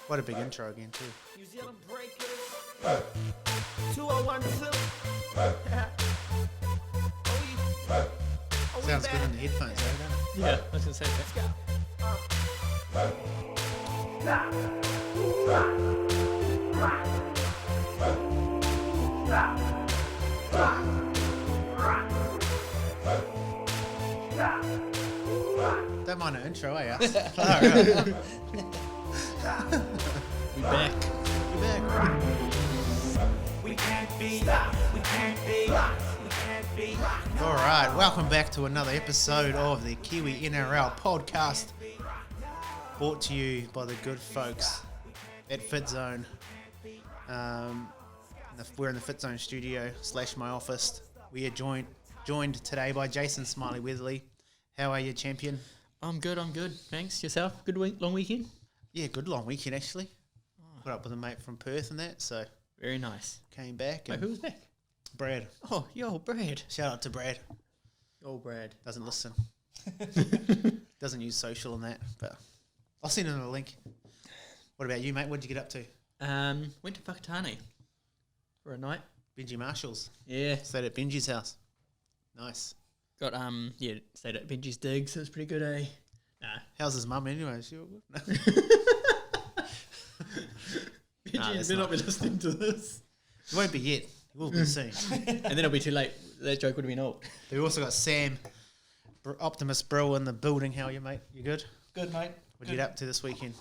What a big intro again too. New Zealand Breakers. 2012. Sounds good in the headphones, though, doesn't it? Yeah, I was going to say Let's that. Don't mind an intro, eh? Us? We back. We're back. We can't be. We can't be. We can't be. All right, welcome back to another episode of the Kiwi NRL podcast, brought to you by the good folks at Fit Zone. We're in the Fit Zone studio / my office. We are joined today by Jason Smiley Weatherly. How are you, champion? I'm good. Thanks. Yourself? Good week, long weekend? Yeah, good long weekend actually. Put up with a mate from Perth and that, so Very nice. came back. Wait, And who was back? Brad. Oh, yo, Brad. Shout out to Brad. Oh, Brad. Doesn't listen. Doesn't use social and that, but I'll send him a link. What about you, mate? What'd you get up to? Went to Whakatane for a night. Benji Marshall's. Yeah. Stayed at Benji's house. Nice. Got, stayed at Benji's digs. It was pretty good, eh? Nah. How's his mum anyway? Is she all good? No. Benji that's may not- not be listening to this. It won't be yet. It will be soon. And then it'll be too late. That joke would have been old. We've also got Sam, Optimus Brill in the building. How are you, mate? You good? Good, mate. What you get up to this weekend?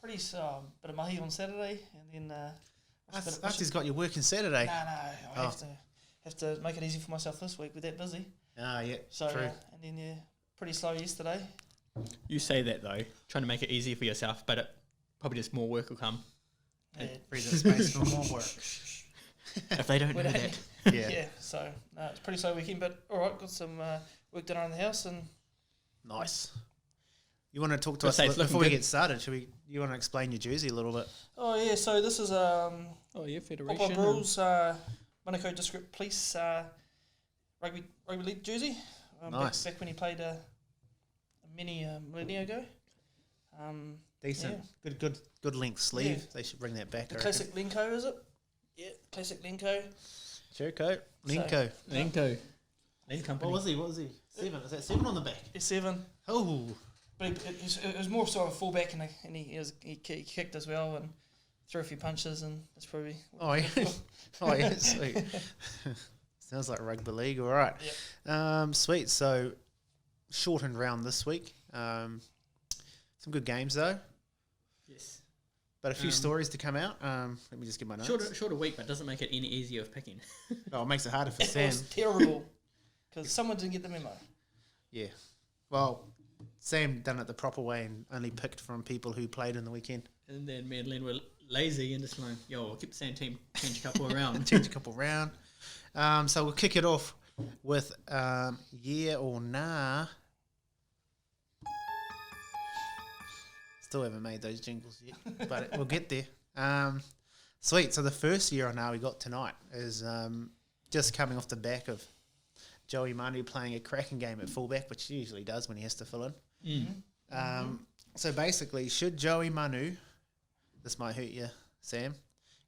Pretty bit of mahi on Saturday, and then Archie's got you working Saturday. I have to make it easy for myself this week. We're that busy, Ah, yeah, so true. and then pretty slow yesterday. You say that, though, trying to make it easier for yourself, but it probably just more work will come. Yeah, Frees up space for more work. If they don't know Well, that. Yeah. yeah. So it's a pretty slow weekend, but all right. Got some work done around the house, and Nice. You want to talk to I'd us say it's before looking we good. get started? You want to explain your jersey a little bit? oh yeah. So this is Oh, yeah, Federation. Papa Brill's Manukau District Police rugby league jersey. Nice. Back when he played many millennia ago. Decent. Yeah. Good length sleeve. Yeah. They should bring that back. The classic Lenko, is it? Yeah, classic Lenko. Cherco. Linko. Lenko. Lean company. What was he? 7. Is that 7 on the back? S7. Oh. But it was more sort of a fullback, and he kicked as well and threw a few punches, and that's probably. Oh, yeah. Oh, yeah. Sweet. Sounds like rugby league. All right. Yep. Sweet. So, shortened round this week. Some good games, though. Yes. But a few stories to come out. Let me just get my notes. Shorter week, but doesn't make it any easier of picking. Oh, it makes it harder for It Sam. was terrible because someone didn't get the memo. Yeah. Well, Sam done it the proper way and only picked from people who played in the weekend. And then me and Len were lazy and just like, yo, we'll keep the same team, change a couple around. Change a couple round. So we'll kick it off with yeah or nah. Still haven't made those jingles yet, but we'll get there. Sweet. So the first year or nah we got tonight is just coming off the back of Joey Manu playing a cracking game at fullback, which he usually does when he has to fill in. So basically, should Joey Manu, this might hurt you, Sam,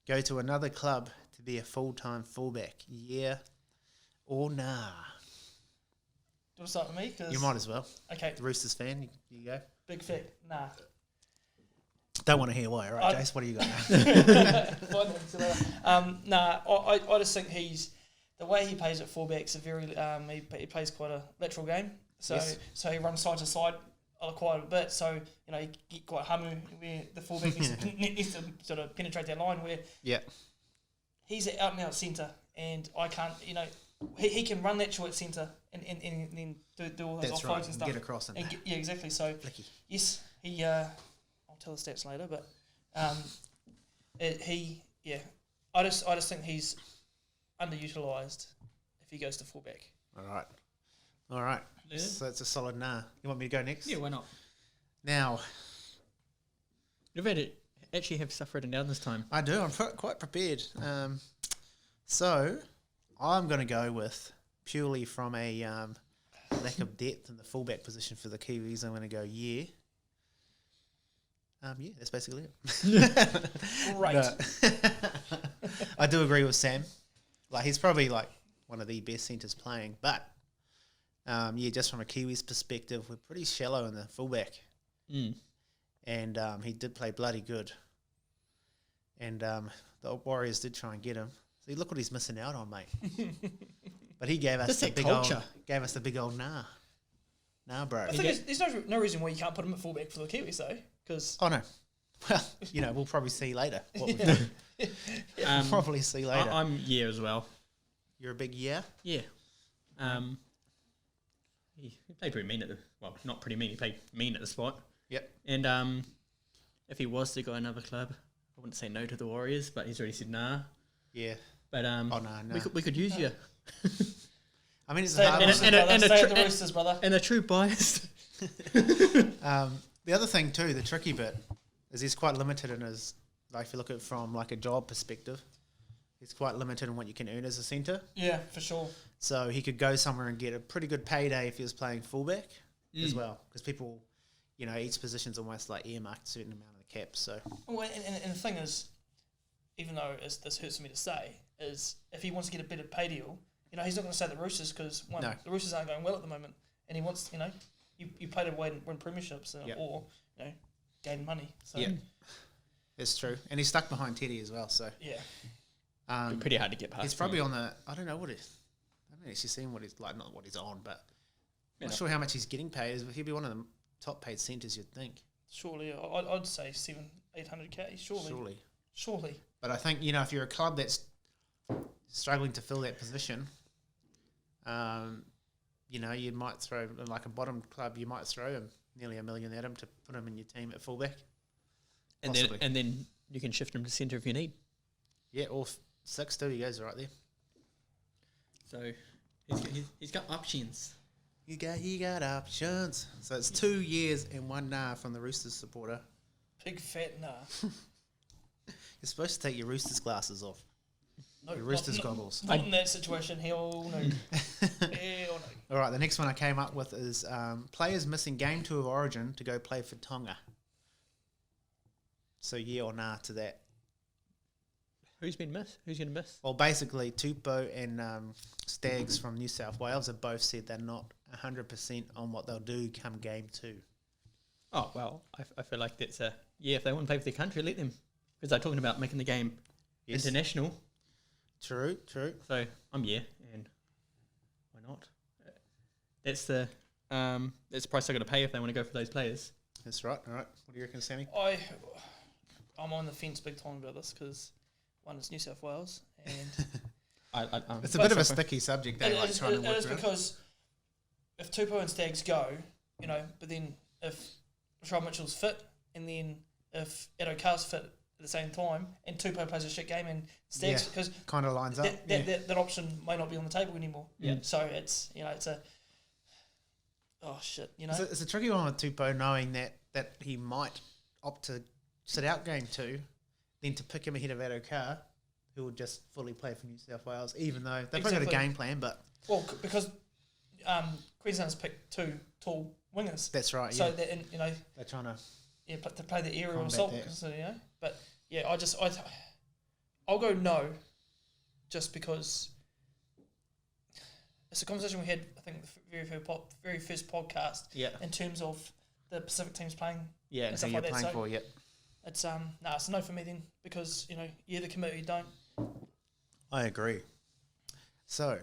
go to another club to be a full-time fullback? Yeah or nah? Do you want to start with me? 'Cause You might as well. Okay, The Roosters fan, you go. big fact, nah. Don't want to hear why, right, I- Jace? What do you got? I just think the way he plays at fullback's a very he plays quite a lateral game. So Yes. so he runs side to side quite a bit. So you get quite hamu where the fullback needs to sort of penetrate that line where Yeah. he's out and out centre, and I can't. He can run natural at centre and then do all those That's offloads right. and stuff. Get across and Yeah, exactly. So flicky. yes, he. I'll tell the stats later, but I just think he's underutilised if he goes to fullback. All right. Yeah. So that's a solid nah. You want me to go next? Yeah, why not? Now, You've had it actually have stuff written down this time. I do. I'm quite prepared. So I'm going to go with, purely from a lack of depth in the fullback position for the Kiwis, I'm going to go yeah. Yeah, that's basically it. Great. No. I do agree with Sam. Like, he's probably like one of the best centres playing, but yeah, just from a Kiwis perspective, we're pretty shallow in the fullback. And he did play bloody good. And the Warriors did try and get him. See, look what he's missing out on, mate. But he gave us Just the that big culture. old nah. Nah, bro. I think there's no reason why you can't put him at fullback for the Kiwis though, because Oh, no. Well, we'll probably see later what we do. We'll probably see later. I'm yeah as well. You're a big yeah? Yeah. He played pretty mean not pretty mean. He played mean at the spot. Yep. And if he was to go another club, I wouldn't say no to the Warriors, but he's already said nah. Yeah. But nah. we could use you. I mean, it's stay a at hard the one. Roosters, and brother. a Stay tr- at the Roosters, brother. And a true bias. The other thing too, the tricky bit, is he's quite limited in his, like, if you look at it from like a job perspective, he's quite limited in what you can earn as a centre. Yeah, for sure. So he could go somewhere and get a pretty good payday if he was playing fullback as well, because people, each position's almost like earmarked a certain amount of the cap. So Well, and the thing is, even though this hurts me to say, is if he wants to get a better pay deal, he's not going to stay at the Roosters because No. the Roosters aren't going well at the moment, and he wants, you play to win premierships Yep. or gain money. So yeah, it's true, and he's stuck behind Teddy as well. So Pretty hard to get past. he's probably on the. I don't know what it. I haven't actually seen what he's like, not what he's on, but I'm not sure how much he's getting paid. He'd be one of the top paid centres, you'd think. surely I'd say 700-800k. Surely. But I think, if you're a club that's struggling to fill that position, you might throw, like a bottom club, you might throw him nearly $1 million at him to put him in your team at fullback. and Possibly. then you can shift him to centre if you need. Yeah, or 6 too, he goes right there. So he's got options. You got options. So it's 2 years and 1 nah from the Roosters supporter. Big fat nah. You're supposed to take your Roosters glasses off. No, Your Roosters goggles. Not in that situation. Hell no. Hell no. All right, the next one I came up with is players missing game 2 of Origin to go play for Tonga. So yeah or nah to that? Who's been missed? Who's going to miss? Well, basically, Tupou and Stags from New South Wales have both said they're not 100% on what they'll do come game 2. Oh, well, I feel like that's a... Yeah, if they want to play for their country, let them. Because they're talking about making the game international. True. So, I'm yeah, and why not? That's the price they're going to pay if they want to go for those players. That's right. All right. What do you reckon, Sammy? I'm on the fence big time about this because one is New South Wales and It's a bit of a sticky subject. it is because if Tupou and Stags go, but then if Rochelle Mitchell's fit and then if Edo Carr's fit at the same time and Tupou plays a shit game and Stags, because kind of lines up. that option may not be on the table anymore. Yeah. So it's it's a oh shit. It's a tricky one with Tupou, knowing that he might opt to sit out game 2, then to pick him ahead of Edo Carr, who will just fully play for New South Wales, even though they've probably got a game plan. But because Queensland's picked 2 tall wingers. that's right. So Yeah. that They're trying to. to play the aerial Combat assault, that. so, But yeah, I'll go no, just because it's a conversation we had. I think the very first podcast. Yeah. In terms of the Pacific teams playing. Yeah, and and who stuff you're like that. playing So for, yep. it's it's a no for me then because you either commit or you don't. I agree. So,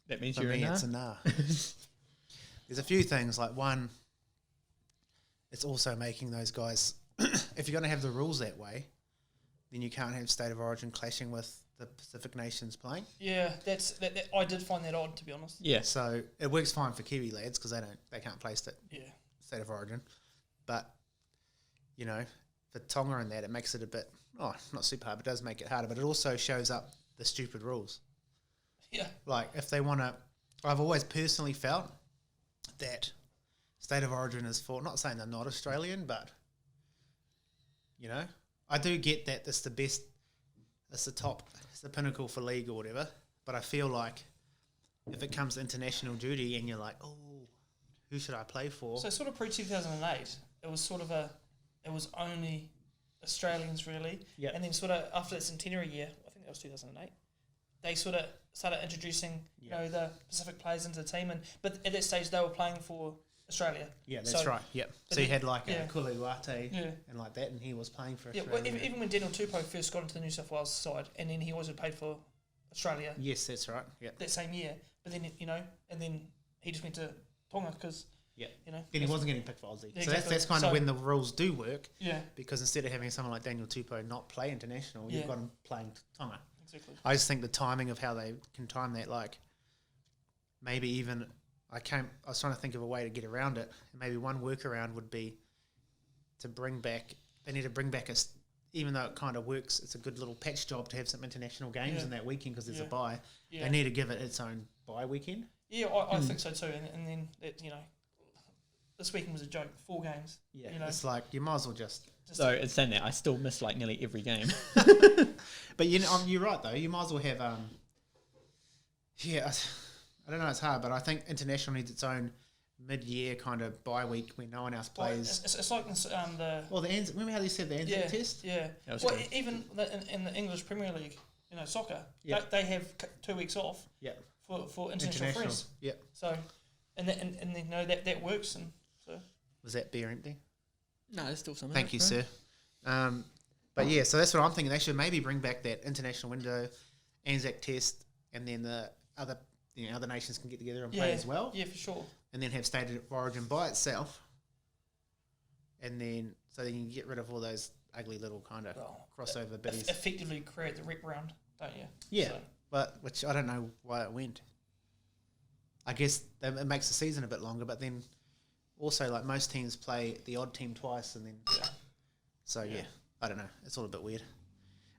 That means for you're me, a nah. it's a nah. There's a few things, like one, it's also making those guys, if you're going to have the rules that way, then you can't have State of Origin clashing with the Pacific nations playing. Yeah, that I did find that odd, to be honest. Yeah. So it works fine for Kiwi lads because they can't play State of Origin, but for Tonga and that, it makes it a bit not super hard, but it does make it harder. But it also shows up the stupid rules. Yeah. Like if they want to, I've always personally felt that State of Origin is for, not saying they're not Australian, but I do get that it's the best, it's the top, it's the pinnacle for league or whatever. But I feel like if it comes to international duty and you're like, oh, who should I play for? So sort of pre-2008, it was sort of a it was only Australians really. Yeah. And then sort of after that centenary year, I think that was 2008, they sort of started introducing you know the Pacific players into the team, but at that stage they were playing for Australia. Yeah, that's So- right. Yep. but So you then- had like yeah. a Kuluwate Yeah. and like that, and he was playing for Yeah, Australia. well, even when Daniel Tupou first got into the New South Wales side, and then he also played for Australia Yes, that's right. Yeah. that same year, but then you know, and then he just went to Tonga because Yeah. you know. Then he wasn't getting picked for Aussie. Yeah, so exactly. that's kind of So- when the rules do work, Yeah, because instead of having someone like Daniel Tupou not play international, Yeah. you've got him playing Tonga. exactly. I just think the timing of how they can time that, like maybe even I was trying to think of a way to get around it. Maybe one workaround would be to bring back. They need to bring back even though it kind of works. It's a good little patch job to have some international games Yeah. in that weekend because there's a Yeah. bye. Yeah, They need to give it its own bye weekend. yeah, I think so too. And then that, you know, this weekend was a joke. 4 games. Yeah, You know. it's like you might as well just. So it's saying that I still miss like nearly every game. But you know, you're right though. You might as well have. I don't know. It's hard, but I think international needs its own mid-year kind of bye week when no one else Well, plays. it's like this, the Well, remember how they said the Anzac test? Yeah. That was Well, good. even in the English Premier League, you know, soccer, Yeah. they have 2 weeks off Yeah, for international friends. Yeah. So, and then, you know that works, and so Was that beer empty? No, there's still some. Thank you, sir. But yeah, so that's what I'm thinking. They should maybe bring back that international window, Anzac test, and then the other nations can get together and play as well, Yeah, for sure. and then have state of origin by itself, and then so then you can get rid of all those ugly little kind of Well, crossover biddies. effectively create the rep round, don't you? Yeah, So, but which I don't know why it went. I guess it makes the season a bit longer, but then also like most teams play the odd team twice, and then so yeah, I don't know. It's all a bit weird.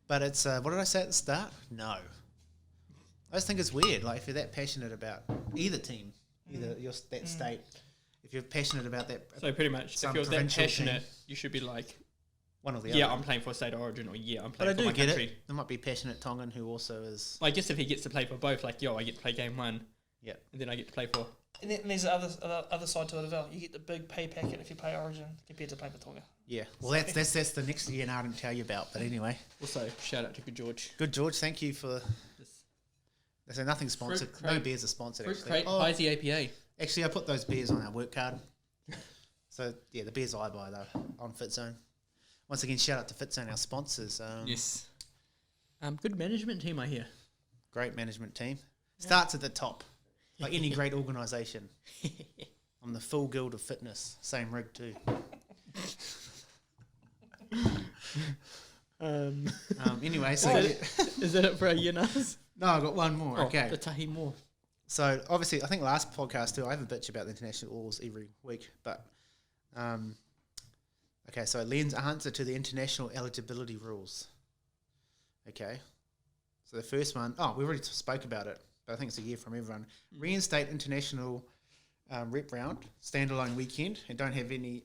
But it's what did I say at the start? No, I just think it's weird. Like if you're that passionate about either team, either that state, if you're passionate about that, So pretty much, some if you're that provincial passionate, team. you should be like, one or the yeah, other. I'm playing for state of origin, or yeah, I'm But I playing do for my get country. it. There might be passionate Tongan who also is. Well, I guess if he gets to play for both, like, yo, I get to play game 1, Yeah. and then I get to play for. and then there's the other side to it as well. You get the big pay packet if you play Origin compared to playing for Tonga. Yeah. Well, that's the next year now I didn't tell you about. But anyway, Also, shout out to Good George. good George. Thank you for. So nothing sponsored. Fruit No crate- beers are sponsored. Fruit Actually. crate Oh, buys the APA. actually, I put those beers on our work card. So yeah, the beers I buy though on FitZone. Once again, shout out to FitZone, our sponsors. Yes. Good management team, I hear. Great management team. Starts at the top, like any great organisation. I'm the full guild of fitness. Same rig too. Anyway, so Is that it for our year numbers? no, I got one more. Okay. The Tahi more. So obviously, I think last podcast too, I have a bitch about the international rules every week, but okay. So Len's answer to the international eligibility rules. Okay. So the first one, we already spoke about it, but I think it's a year from everyone. Reinstate international rep round, standalone weekend, and don't have any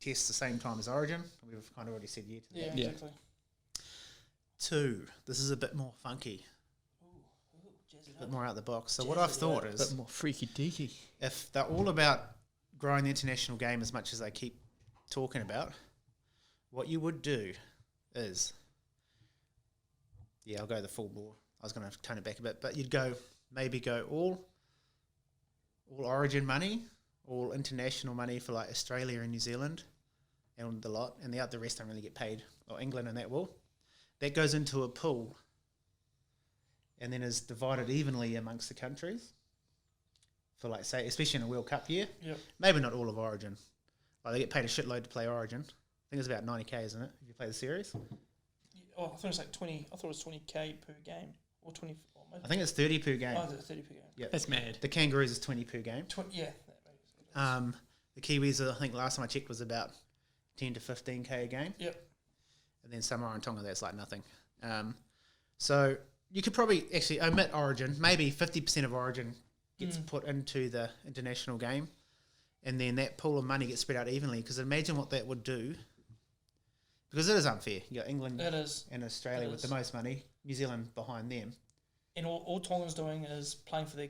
tests the same time as Origin. We've kind of already said yeah to that. Yeah. Exactly. 2, this is a bit more funky, Jazz it a bit up. more out the box. So what I've thought A is, bit more freaky deaky. if they're all about growing the international game as much as they keep talking about, what you would do is, I'll go the full bore. I was going to tone it back a bit, but you'd maybe go all Origin money, all international money for like Australia and New Zealand, and the lot, and the rest don't really get paid, or England and that will. That goes into a pool, and then is divided evenly amongst the countries. For like say, especially in a World Cup year, Yep. maybe not all of Origin. Like they get paid a shitload to play Origin. I think it's about 90k, isn't it? If you play the series, Oh, I thought it was like 20. I thought it was 20k per game or 20. Oh, maybe. I think it's 30 per game. Oh, is it 30 per game? Yeah, That's mad. the Kangaroos is 20 per game. 20. Yeah. That makes sense. The Kiwis, I think last time I checked, was about 10 to 15k a game. Yep. And then Samoa and Tonga, that's like nothing. So you could probably actually omit Origin. Maybe 50% of Origin gets put into the international game, and then that pool of money gets spread out evenly. Because imagine what that would do. Because it is unfair. You got England It is. and Australia It with is. the most money, New Zealand behind them. And all Tongan's doing is playing for their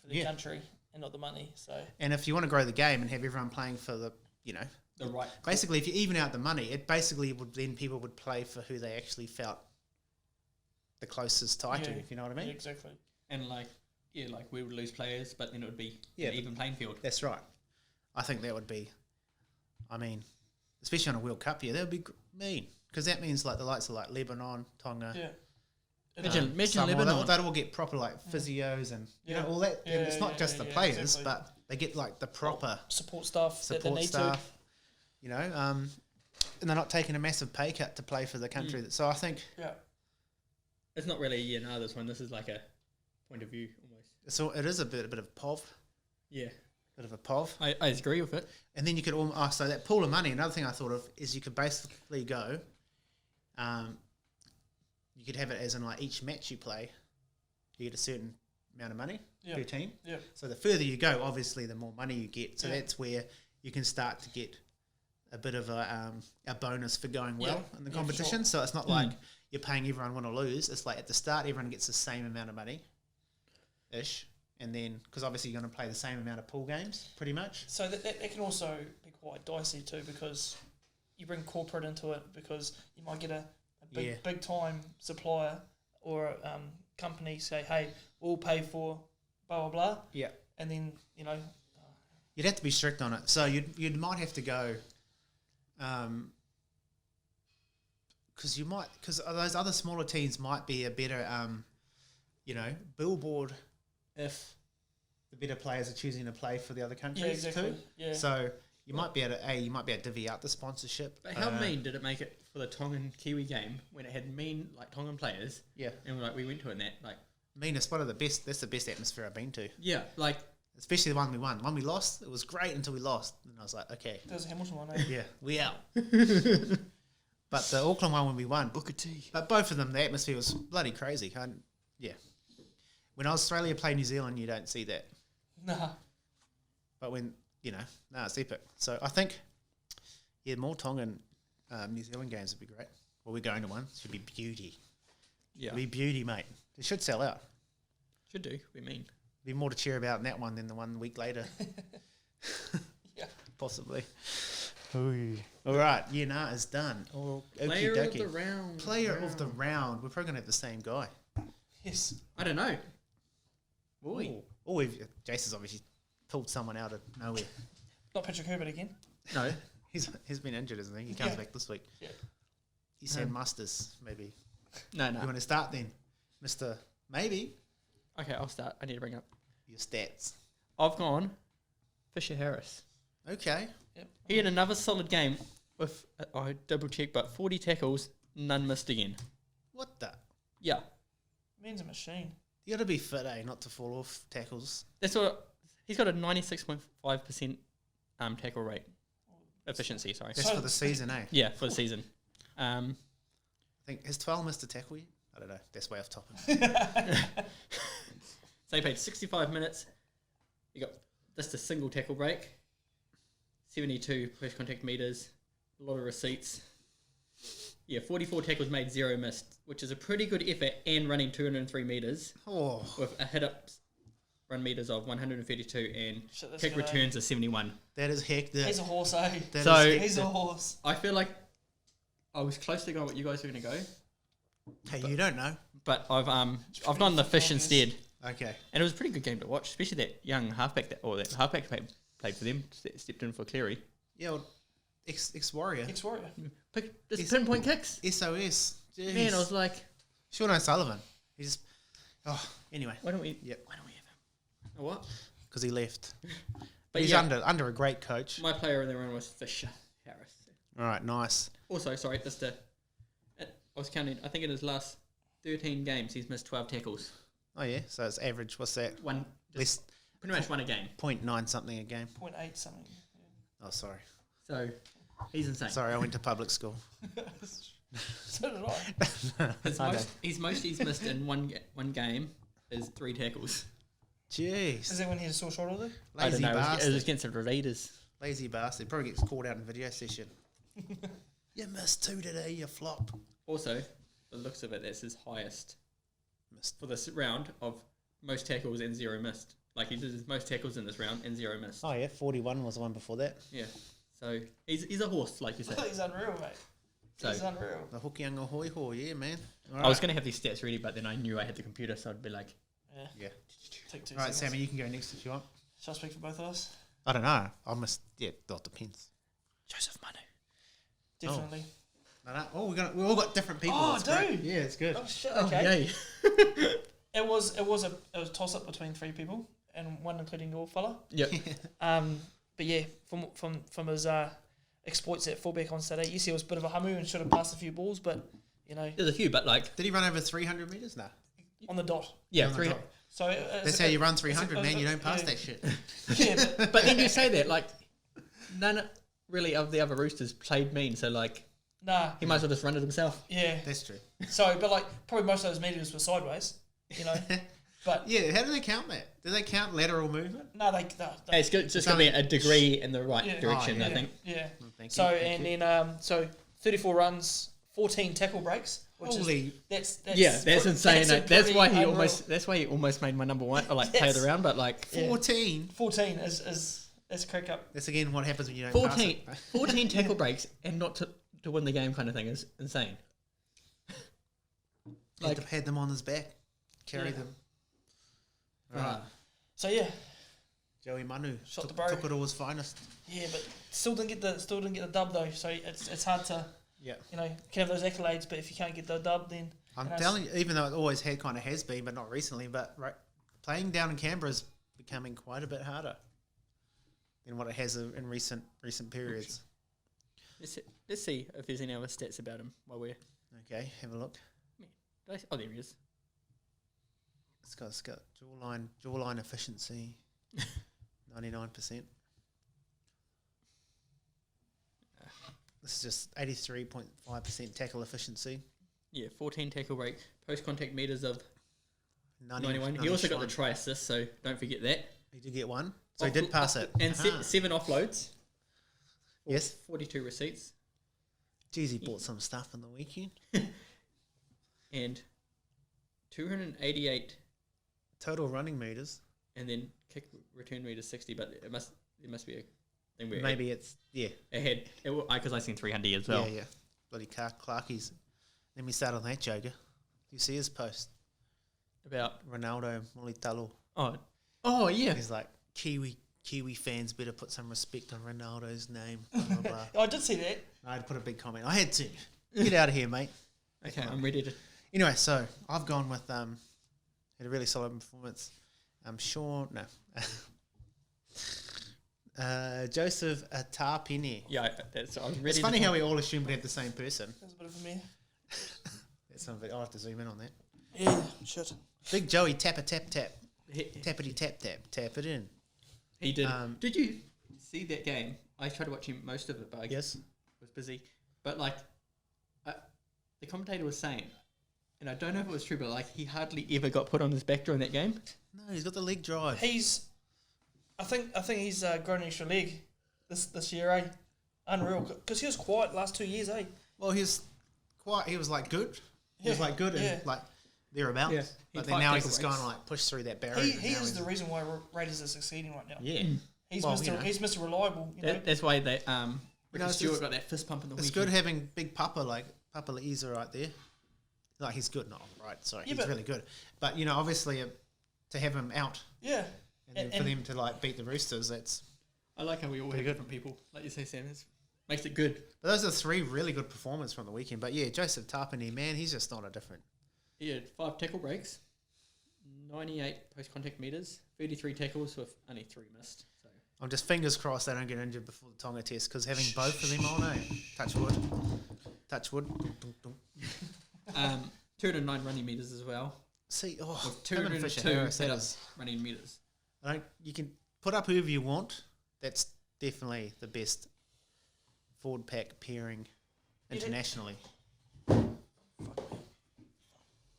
Yeah. country and not the money. So And if you want to grow the game and have everyone playing for the the right. Basically, if you even out the money, it basically would then people would play for who they actually felt the closest tie to, if you know what I mean. Yeah, exactly. And like we would lose players, but then it would be Yeah, an even playing field. That's right. I think that would be, I mean, especially on a World Cup year, that would be mean because that means like the likes of like Lebanon, Tonga. Yeah. Imagine Samoa, Lebanon. they'd all get proper like physios and you know all that. Yeah, and it's not just the players, exactly. but they get like the proper support staff that they support need staff. You know, and they're not taking a massive pay cut to play for the country. So I think to. Yeah. It's not really this one. This is like a point of view almost. so. It is a bit of POV, Yeah, bit of a POV. I agree with it. And then you could so that pool of money. Another thing I thought of is you could basically go. You could have it as in like each match you play, you get a certain amount of money per team. Yeah. So the further you go, obviously, the more money you get. So that's where you can start to get a bit of a bonus for going well in the competition. Sure. So it's not like you're paying everyone win or lose. It's like at the start, everyone gets the same amount of money, ish. And then, because obviously you're going to play the same amount of pool games, pretty much. So that can also be quite dicey too, because you bring corporate into it, because you might get a big time supplier or company say, hey, we'll pay for blah blah blah. Yeah. And then You'd have to be strict on it. So you might have to go, because those other smaller teams might be a better, billboard if the better players are choosing to play for the other countries too. Yeah. So you might be able to divvy out the sponsorship. But how mean did it make it for the Tongan Kiwi game when it had mean like Tongan players? Yeah. And we went to it and that like. It's one of the best. That's the best atmosphere I've been to. Yeah, like. Especially the one we won. The one we lost, it was great until we lost. And I was like, okay. That was a Hamilton one, eh? Yeah, we out. But the Auckland one when we won. Booker T. But both of them, the atmosphere was bloody crazy. When Australia play New Zealand, you don't see that. Nah. But when, it's epic. So I think, more Tongan New Zealand games would be great. Well, we're going to one. It should be beauty. Yeah. It'll be beauty, mate. It should sell out. Should do. We mean. Be more to cheer about in that one than the 1 week later. Yeah. Possibly. All right. It's done. Player of the round. Player of the round. We're probably going to have the same guy. Yes. I don't know. Jason's obviously pulled someone out of nowhere. Not Patrick Herbert again. No. He's been injured, isn't he? He comes back this week. Yeah. You said Musters, maybe. No. You want to start then? Mr. Maybe. Okay, I'll start. I need to bring up Your stats. I've gone Fisher Harris. Okay. Yep. He had another solid game with, I double checked, but 40 tackles, none missed again. What the? Yeah. Man's a machine. You got to be fit, not to fall off tackles. That's what, he's got a 96.5% tackle rate. Efficiency, sorry. That's for the season, eh? Yeah, for the season. I think, has 12 missed a tackle yet? I don't know. That's way off topic. So he played 65 minutes. He got just a single tackle break. 72 close contact meters. A lot of receipts. Yeah, 44 tackles made, 0 missed, which is a pretty good effort, and running 203 meters with a hit-up run meters of 132 and kick returns of 71. That is hectic. He's a horse, eh? He's a horse. I feel like I was close to going what you guys were going to go. Hey, you don't know. But I've gone the fish instead. Okay. And it was a pretty good game to watch, especially that young halfback that played for them, stepped in for Cleary. Yeah, well, ex-warrior. Ex-warrior. Just pinpoint kicks. SOS. Jeez. Man, I was like... Sean O'Sullivan. He just... anyway. Why don't we... Yep. Why don't we have him? What? Because he left. But he's under a great coach. My player in the round was Fisher Harris. All right, nice. Also, sorry, I was counting, I think in his last 13 games, he's missed 12 tackles. Oh, yeah. So it's average. What's that? Pretty much one a game. 0.9 something a game. 0.8 something. Yeah. Oh, sorry. So, he's insane. Sorry, I went to public school. So did I. His most he's missed in one game is 3 tackles. Jeez. Is that when he had a sore shoulder though? I don't Lazy know. bastard. It was against the Raiders. Lazy bastard. Probably gets called out in video session. You missed 2 today, you flop. Also, the looks of it, that's his highest Missed. for this round of most tackles and 0 missed. Like he did his most tackles in this round and 0 missed. Oh, yeah. 41 was the one before that. Yeah. So he's a horse, like you said. He's unreal, mate. So He's unreal. The Hokianga hoi hoi, yeah, man. I was going to have these stats ready, but then I knew I had the computer, so I'd be like, Yeah. Take 2 All right, seconds. Sammy, you can go next if you want. Shall I speak for both of us? I don't know. I must. Yeah, that depends. Joseph Manu. Definitely. No. We all got different people. Oh, It's great. dude. Yeah, it's good. Oh shit. oh, Okay. yay. It was a toss up between 3 people and one including your fella. Yep. But yeah, from his exploits at fullback on Saturday, yes, he was a bit of a hamu and should have passed a few balls, but you know, There's a few, but like, Did he run over 300 metres? No. on the dot. yeah, On the 3. dot. So That's how you run 300, man. You don't pass yeah. that shit. Yeah, but But then you say that, like, none really of the other Roosters played mean, so like, nah. he might as well just run it himself. Yeah. That's true. So, but like probably most of those meters were sideways, you know. But Yeah, how do they count that? Do they count lateral movement? no, they Hey, it's good, just going to be a degree in the right Yeah. direction, Oh, I yeah. think. yeah. Thank So you, thank and you. then so 34 runs, 14 tackle breaks, which Holy. is that's Yeah, that's insane. a That's why he pretty almost almost made my number 1, or like Yes. played around, but like, Yeah. 14. 14 is crack up. That's again what happens when you don't 14, pass it. 14 tackle breaks and not to win the game kind of thing is insane. Had them on his back. Carry Yeah. them. Right. So yeah, Joey Manu Shot took, the bow. took it all his finest. yeah, but still didn't get the dub though. So it's hard to Yeah. you know can have those accolades, but if you can't get the dub, then I'm you know, telling you, even though it always has been, but not recently, but playing down in Canberra is becoming quite a bit harder than what it has in recent periods. Let's see if there's any other stats about him while we're. Okay, have a look. Oh, there he is. It's got jawline efficiency, 99%. This is just 83.5% tackle efficiency. Yeah, 14 tackle break, post contact meters of 90, 91. He also got the 91. try assist, so don't forget that. He did get one, so he did pass it. And Aha. 7 offloads. Yes. 42 receipts. Geez, he bought some stuff on the weekend. And 288, Total running meters. and then kick return meters 60. But there must be a thing where Maybe it's ahead. Because I seen 300 as well. Yeah. Bloody Clarkies. Let me start on that, Joker. You see his post? About Ronaldo Molitalo. oh yeah. He's like, Kiwi fans better put some respect on Ronaldo's name. Blah, blah, blah. Oh, I did see that. I'd put a big comment. I had to. Get out of here, mate. Okay, I'm ready to. Anyway, so I've gone with had a really solid performance. Joseph Tarpini. Yeah, that's. I'm ready. It's funny how we all assumed we had the same person. That was a bit of a me. That's something I'll have to zoom in on that. Yeah, shit. Big Joey tap tap. He, Tappity tap tap it in. he did. Did You see that game? I tried watching most of it, but I Yes. was busy. But like, the commentator was saying, and I don't know if it was true, but like he hardly ever got put on his back during that game. No, he's got the leg drive. I think he's grown an extra leg this year, eh? Unreal, because he was quiet last 2 years, eh? Well, he was like good. He was Yeah, like good yeah. and like thereabouts. Yeah. But He'd then fight now he's tackle just breaks. going to like push through that barrier. He and now is he's- the reason why Raiders are succeeding right now. Yeah, He's Well, Mr. you know. He's Mr. Reliable. You know? that's why they Ricky it's Stewart just- got that fist pump in the It's weekend. good having big Papa like Papa Leiza right there. Like he's good, not right. Sorry, Yeah, he's but- really good. But you know, obviously, to have him out Yeah. and then for them to like beat the Roosters, that's. I like how we all have Pretty good. different people. Like you say, Sam, it makes it good. But those are 3 really good performances from the weekend. But yeah, Joseph Tarpany, man, he's just not a different. He had 5 tackle breaks, 98 post contact meters, 33 tackles with only 3 missed. So I'm just fingers crossed they don't get injured before the Tonga test because having both of them on, touch wood. Dum, dum, dum. 209 running meters as well. See, With him and Fisher 202 Harris, that head-up is. running meters. You can put up whoever you want. That's definitely the best forward pack pairing internationally.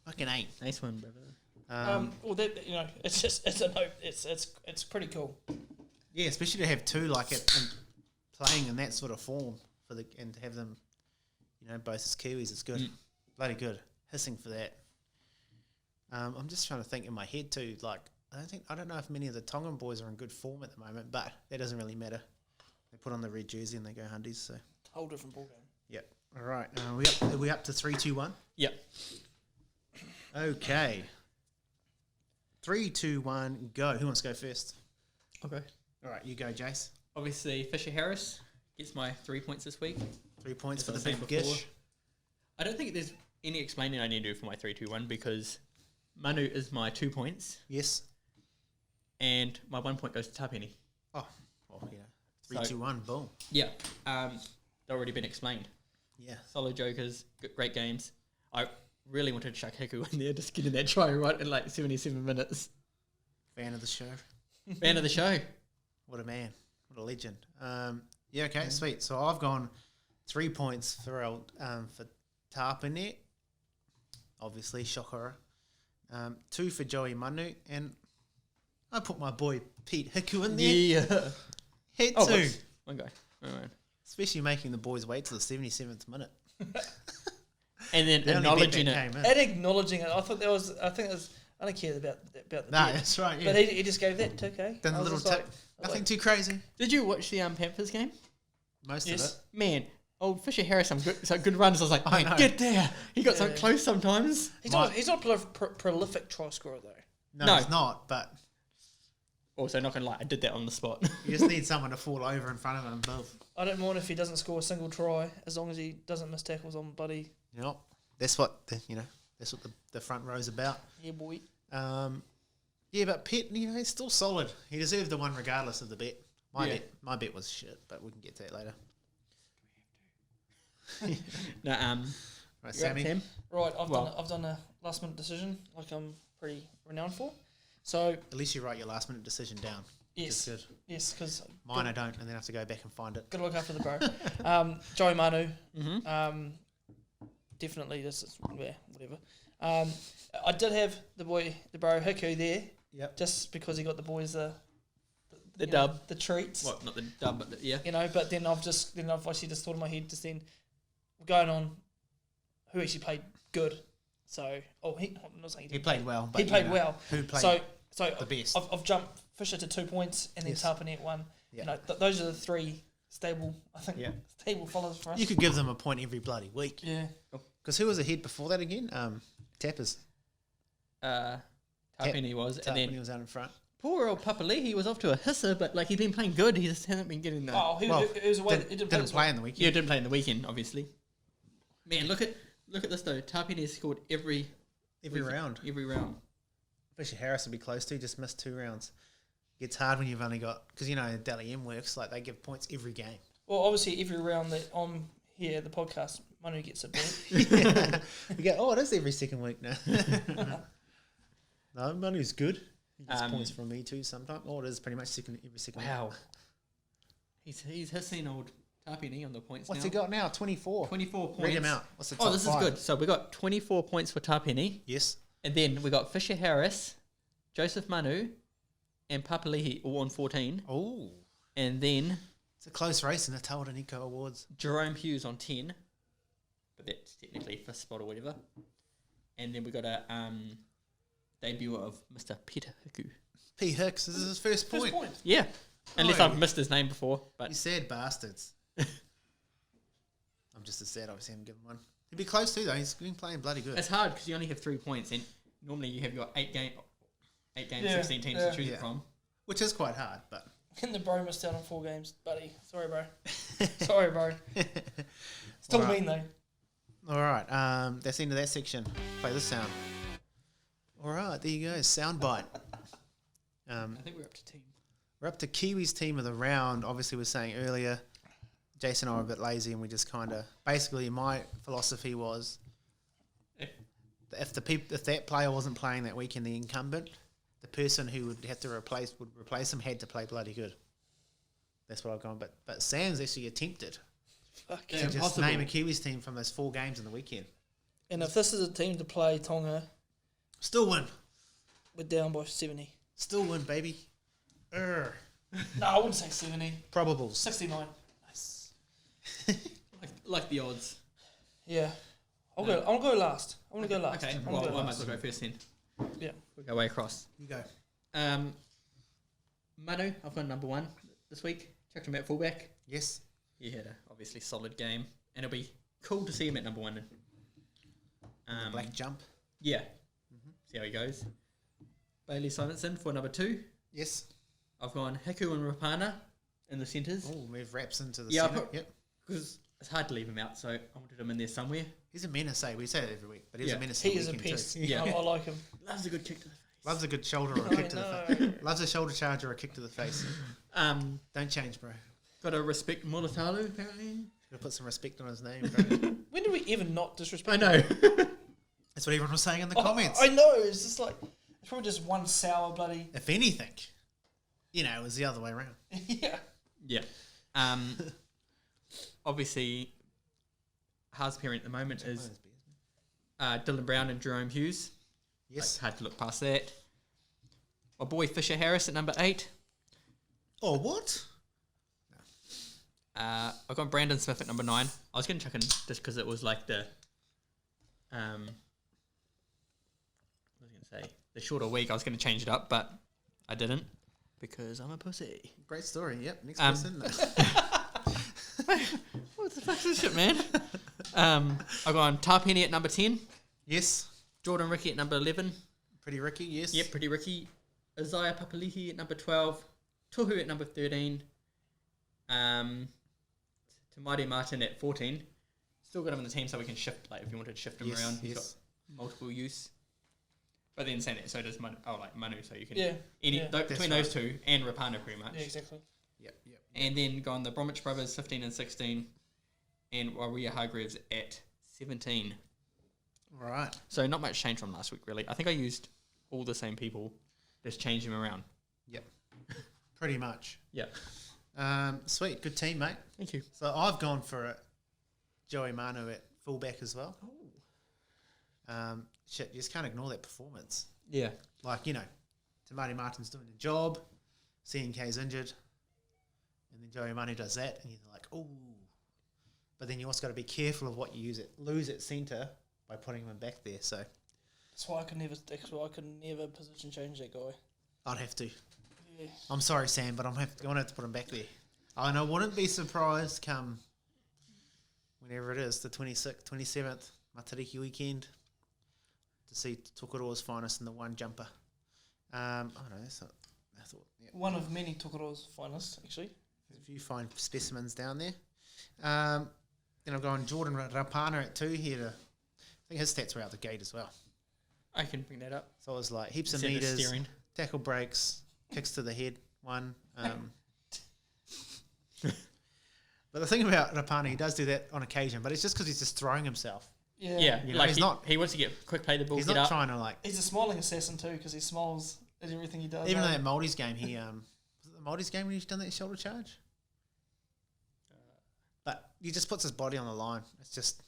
Fucking 8. Nice one, brother. Well, that it's just it's pretty cool. Yeah, especially to have 2 like it and playing in that sort of form and to have them, both as Kiwis, it's good. Bloody good. Hissing for that. I'm just trying to think in my head too. Like I don't know if many of the Tongan boys are in good form at the moment, but that doesn't really matter. They put on the red jersey and they go Hundies. So Whole different ballgame. yep. All right. Are we up to 3-2-1? Yep. Okay. 3-2-1, go. Who wants to go first? Okay. All right, you go, Jace. Obviously, Fisher Harris gets my 3 points this week. 3 points As for I the was saying big before. gish. I don't think there's any explaining I need to do for my 3-2-1 because Manu is my 2 points Yes. and my 1 point goes to Tapeni. Oh, well, yeah. 3-2-1, boom. Yeah. They've already been explained. Yeah. Solid jokers, great games. I really wanted to chuck Hiku in there, just getting that try right in like 77 minutes. Fan of the show. Fan of the show. What a man. What a legend. Yeah, okay, sweet. So I've gone 3 points for Tapene. Obviously, shocker. 2 for Joey Manu. And I put my boy Pete Hiku in there. Yeah. Hit Oh, 2. one guy. All right. Especially making the boys wait till the 77th minute. And then The only acknowledging bit it. that came in. And acknowledging it. I think it was. I don't care about the No, bit. that's right, yeah. But he just gave that to okay. Done I a was little just tip. Nothing too crazy. Did you watch the Panthers game? Most Yes. of it. Man, old Fisher Harris, some good runs. I was like, I man, know. get there. He got so Yeah. close sometimes. He's My- not. He's not prolific try scorer though. No, No. it's not, but Also, not gonna lie, I did that on the spot. you just need someone to fall over in front of him, both. I don't mind if he doesn't score a single try as long as he doesn't miss tackles on Buddy. You know, that's what the front row's about. Yeah, boy. Yeah, but Pitt, he's still solid. He deserved the one regardless of the bet. My bet was shit, but we can get to that later. No, Right, you're up, Sammy. Sam. Right, Well- I've done a last minute decision like I'm pretty renowned for. So At least you write your last minute decision down. yes, That's good. yes, because Mine I don't, and then have to go back and find it. gotta look after the bro. Joey Manu. Mm-hmm. Definitely this is whatever. I did have the bro Hiku there, Yep. just because he got the boys The you know, dub. the treats. What? Not the dub, but yeah. But then I've actually just thought in my head just then going on who actually played good. So I'm not saying He played well. But he played well. Who played So the best? I've jumped Fisher to 2 points and then Yes. Tapani at 1. Yeah. Those are the 3 stable. I think Yeah. stable followers for us. You could give them a point every bloody week. Yeah. Because who was ahead before that again? Tappers. Tapeni was, Tap and when he then was out in front. poor old Papali'i was off to a hisser, but like he's been playing good. He just hasn't been getting the. Oh, Well, it was away. It Didn't play in the weekend. Yeah, didn't play in the weekend, obviously. Man, look at this though. Tapeni has scored every round. Every round. Fisher Harris would be close to, just missed 2 rounds. Gets hard when you've only got, because Dally M works, like they give points every game. Well, obviously every round that I'm here, the podcast, Manu gets a point. We go, it is every second week now. No, Manu's good. He gets points from me too sometimes. Oh, it is pretty much every second week. Wow. He's hissing old Tapeni on the points What's now. he got now? 24. 24 points. Read him out. What's the top Oh, this 5? is good. So we got 24 points for Tapeni, Yes. and then we got Fisher Harris, Joseph Manu, and Papali'i all on 14, Oh, and then it's a close race in the Tauranga Nico Awards. Jerome Hughes on 10, but that's technically fifth spot or whatever. And then we got a debut of Mr. Peter Hiku. P. Hicks, this is his first point. First point. Yeah, unless Oh, I've missed his name before, You but sad bastards. I'm just as sad, obviously, I'm giving one. He'd be close too, though. He's been playing bloody good. it's hard because you only have 3 points, and normally you have your 8 games, Yeah, 16 teams yeah. to choose Yeah. it from. Which is quite hard, but... And the bro missed out on 4 games, buddy. Sorry, bro. Sorry, bro. Still Alright. mean though. All right, that's the end of that section. Play this sound. All right, there you go, soundbite. I think we're up to team. We're up to Kiwi's team of the round. Obviously, we were saying earlier, Jason and I were a bit lazy, and we just kind of... Basically, my philosophy was, if that player wasn't playing that week in the incumbent, the person who would have to replace him had to play bloody good. That's what I've gone. But Sam's actually attempted Fuck. to just Impossible. name a Kiwis team from those 4 games in the weekend. And if this is a team to play Tonga, Still win. we're down by 70. Still win, baby. No, I wouldn't say 70. Probables. 69. Nice. Like the odds. Yeah. I'll go last. I want to go last. Okay, I wanna well, go I might last. as well go first then. Yeah. We'll go way across. You go. Manu, I've gone number 1 this week. Chucked him at fullback. Yes. He had a obviously solid game, and it'll be cool to see him at number 1. The black jump. Yeah. See how he goes. Bailey Simonson for number 2. Yes. I've gone Hiku and Rapana in the centres. Oh, move Raps into the Yeah, I centre. put- Yep. Because it's hard to leave him out, so I wanted him in there somewhere. He's a menace, we say that every week, but he's Yeah. a menace. He on is a weekend pest. too. Yeah. I like him. Loves a good kick to the face. Loves a good shoulder or a I kick to the know. face. Loves a shoulder charge or a kick to the face. Don't change, bro. Got to respect Molitalu, apparently. Gotta put some respect on his name, bro. When did we ever not disrespect I know. That's what everyone was saying in the comments. I know. It's just like, it's probably just one sour bloody. If anything, it was the other way around. Yeah. Yeah. Obviously, Haas pairing at the moment is Dylan Brown and Jerome Hughes. Yes. Hard to look past that. My boy Fisher Harris at number 8. Oh, what? I've got Brandon Smith at number 9. I was going to chuck in just because it was like the, what was I going to say? The shorter week. I was going to change it up, but I didn't because I'm a pussy. Great story. Yep. Next person. What the fuck's this shit, man? I've gone Tarpenny at number 10. Yes. Jordan Ricky at number 11. Pretty Ricky. Yes. Yep, pretty Ricky. Isaiah Papalihi at number 12. Tohu at number 13. Tamati Martin at 14. Still got him in the team so we can shift, like if you wanted to shift him Yes, around. He's yes. got multiple use. But then saying that, so does Manu, Manu, so you can... Yeah. Between That's those two and Rapana pretty much. Yeah, exactly. Yep. And then gone the Bromwich Brothers 15 and 16. And Waria Hargreaves at 17. All right. So not much change from last week, really. I think I used all the same people, just change them around. Yep. Pretty much. Yeah. Sweet. Good team, mate. Thank you. So I've gone for Joey Manu at fullback as well. Shit, you just can't ignore that performance. Yeah. Like, Tamati Martin's doing the job, CNK's injured, and then Joey Manu does that, and you're like, ooh. But then you also got to be careful of what you lose at centre by putting him back there. So That's why I could never position change that guy. I'd have to. Yeah. I'm sorry, Sam, but I'm going to have to put him back there. And I wouldn't be surprised come whenever it is, the 26th, 27th, Matariki weekend, to see Tokoroa's finest in the one jumper. I don't know. That's not, I thought, yeah. One of many Tokoro's finest, actually. There's a few fine specimens down there. Then I've gone Jordan Rapana at 2 here. I think his stats were out the gate as well. I can bring that up. So it was like heaps of Instead of meters, steering. tackle breaks, kicks to the head, one. But the thing about Rapana, he does do that on occasion, but it's just because he's just throwing himself. Yeah. Yeah, You know, like he's he, not- he wants to get quick play the ball, He's get not up. trying to like. He's a smiling assassin too, because he smiles at everything he does. Even though that Maldives game, he was it the Maldives game when he's done that shoulder charge? But he just puts his body on the line. It's just,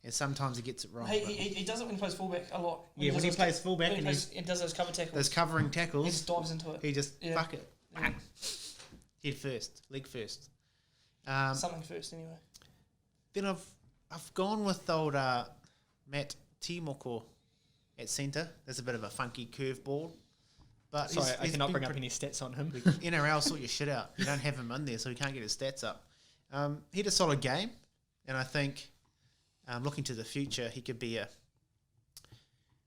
and sometimes he gets it wrong. He does it when he plays fullback a lot. Yeah, when he plays fullback when and he does those cover tackles, those covering he tackles, just dives into it. he just Yeah. fuck it, Yeah. head first, leg first. Something first, anyway. Then I've gone with old Matt Timoko at centre. There's a bit of a funky curveball, but Sorry, I cannot been bring up pretty- any stats on him. NRL sort your shit out. You don't have him in there, so he can't get his stats up. He had a solid game, and I think looking to the future, he could be it'd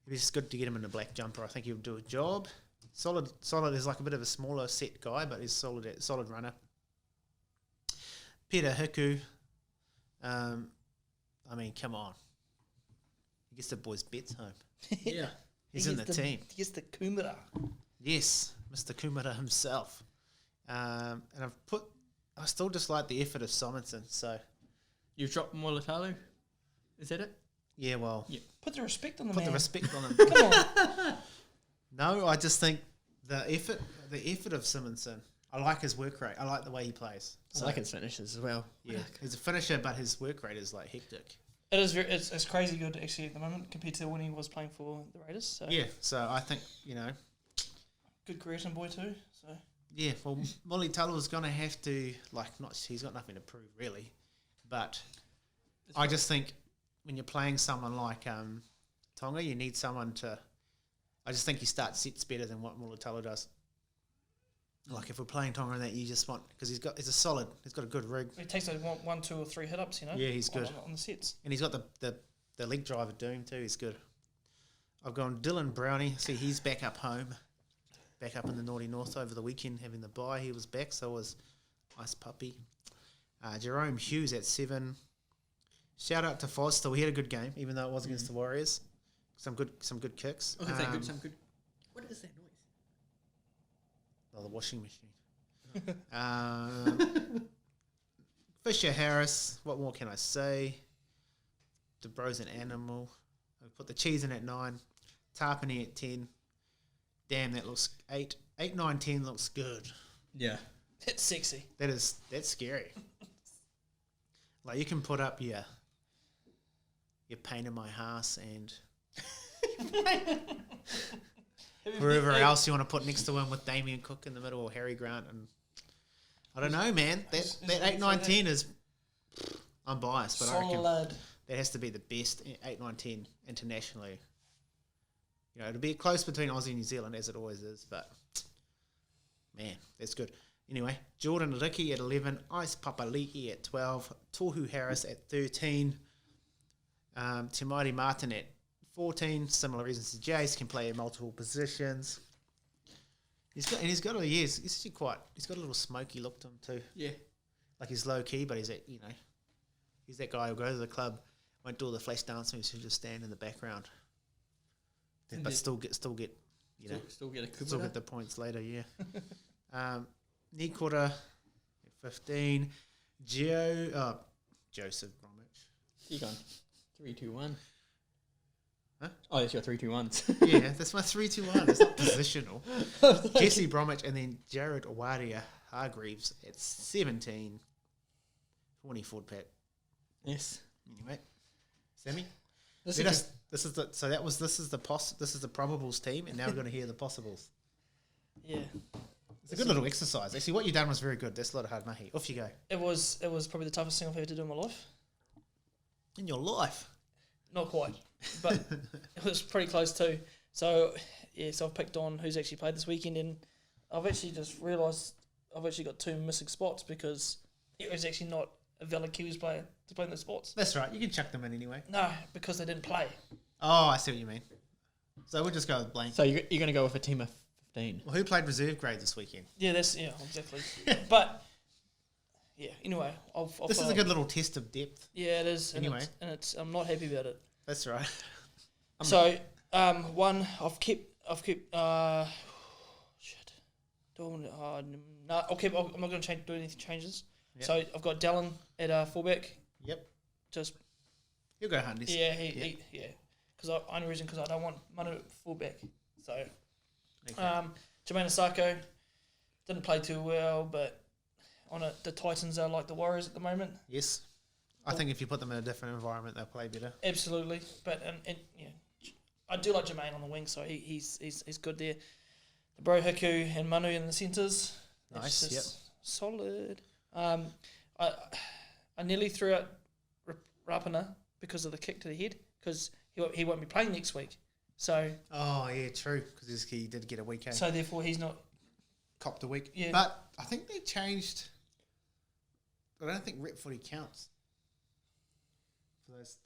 be just good to get him in a black jumper. I think he'll do a job. Solid. Is like a bit of a smaller set guy, but he's solid runner. Peter Hiku. I mean, come on. He gets the boys' bets home. Yeah. He's in the team. He gets the Kumara. Yes, Mr. Kumara himself. And I still just like the effort of Simonson. So, You've dropped Molitalu? Is that it? yeah, well, Yeah. Put the respect on the put man. the respect on him. Come on. No, I just think the effort of Simonson. I like his work rate. I like the way he plays. So, I like his finishes as well. yeah, he's a finisher, but his work rate is like hectic. It is it's crazy good actually at the moment compared to when he was playing for the Raiders. So Yeah, so I think, good Cretan boy too. So yeah, well, Molly Tuller's going to have to, he's got nothing to prove really, but I just think when you're playing someone like Tonga, you need someone to, I just think he starts sets better than what Mulatalo does. Like if we're playing Tonga and that, you just want because he's got a good rig. It takes like one, 2 or 3 hit ups, you know. Yeah, he's good on the sets. and he's got the leg driver doing too. He's good. I've gone Dylan Brownie. See, he's back up home, back up in the Naughty North over the weekend having the bye. He was back, so was Ice Puppy. Jerome Hughes at 7. Shout out to Foster. We had a good game, even though it was against the Warriors. Some good kicks. I was gonna say some good. What is that noise? Oh, the washing machine. Fisher Harris. What more can I say? DeBro's an animal. I put the cheese in at 9. Tarpany at 10. Damn, that looks 8. 8, 9, 10 looks good. Yeah. It's sexy. That's scary. Like you can put up your pain in my house and whoever else you want to put next to him with Damien Cook in the middle or Harry Grant and I don't know, man. That 8, 9, 10 is I'm biased, but I reckon that has to be the best 8, 9, 10 internationally. You know, it'll be close between Aussie and New Zealand as it always is, but man, that's good. Anyway, Jordan Ricky at 11, Ice Papaliki at 12, Tohu Harris at 13, Timari Martin at 14. Similar reasons to Jace, can play in multiple positions. He's got a little smoky look to him too. Yeah. Like he's low key, but he's that guy who goes to the club, won't do all the flash dance moves, he'll just stand in the background, but still get still get the points later. Yeah. Nikora at 15. Joseph Bromwich. You gone 3, 2, 1. Huh? Oh, that's your 3, 2, 1s. Yeah, that's my 3, 2, 1. It's not positional. Jesse Bromwich and then Jared Awadia Hargreaves at 17. 24 pack. Yes. Anyway, Sammy. This is the probables team, and now we're going to hear the possibles. Yeah. It's a good little exercise. Actually, what you've done was very good. That's a lot of hard mahi. Off you go. It was probably the toughest thing I've ever to do in my life. In your life? Not quite, but it was pretty close too. So I've picked on who's actually played this weekend, and I've actually just realised I've actually got 2 missing spots because it was actually not a valid Kiwis player to play in those spots. That's right. You can chuck them in anyway. No, because they didn't play. Oh, I see what you mean. So we'll just go with blank. So you're going to go with a team of 15. Well, who played reserve grade this weekend? Yeah, exactly. But yeah, anyway, this is a good little test of depth. Yeah, it is. Anyway, and it's I'm not happy about it. That's right. So one I've kept shit. No, I'll keep. I'm not going to do any changes. Yep. So I've got Dallin at fullback. Yep. Just he'll go Hundies. Yeah, yeah. Because only reason because I don't want Manu at fullback. So Jermaine Asako didn't play too well, but the Titans are like the Warriors at the moment. Yes. I think if you put them in a different environment, they'll play better. Absolutely, but and I do like Jermaine on the wing, so he's good there. The Bro Hiku and Manu in the centres. Nice, yep. Solid. I nearly threw out Rapana because of the kick to the head, because he won't be playing next week. So. Oh yeah, true. Because he did get a week. So therefore, he's not copped a week. Yeah. But I think they changed. I don't think rep footy counts.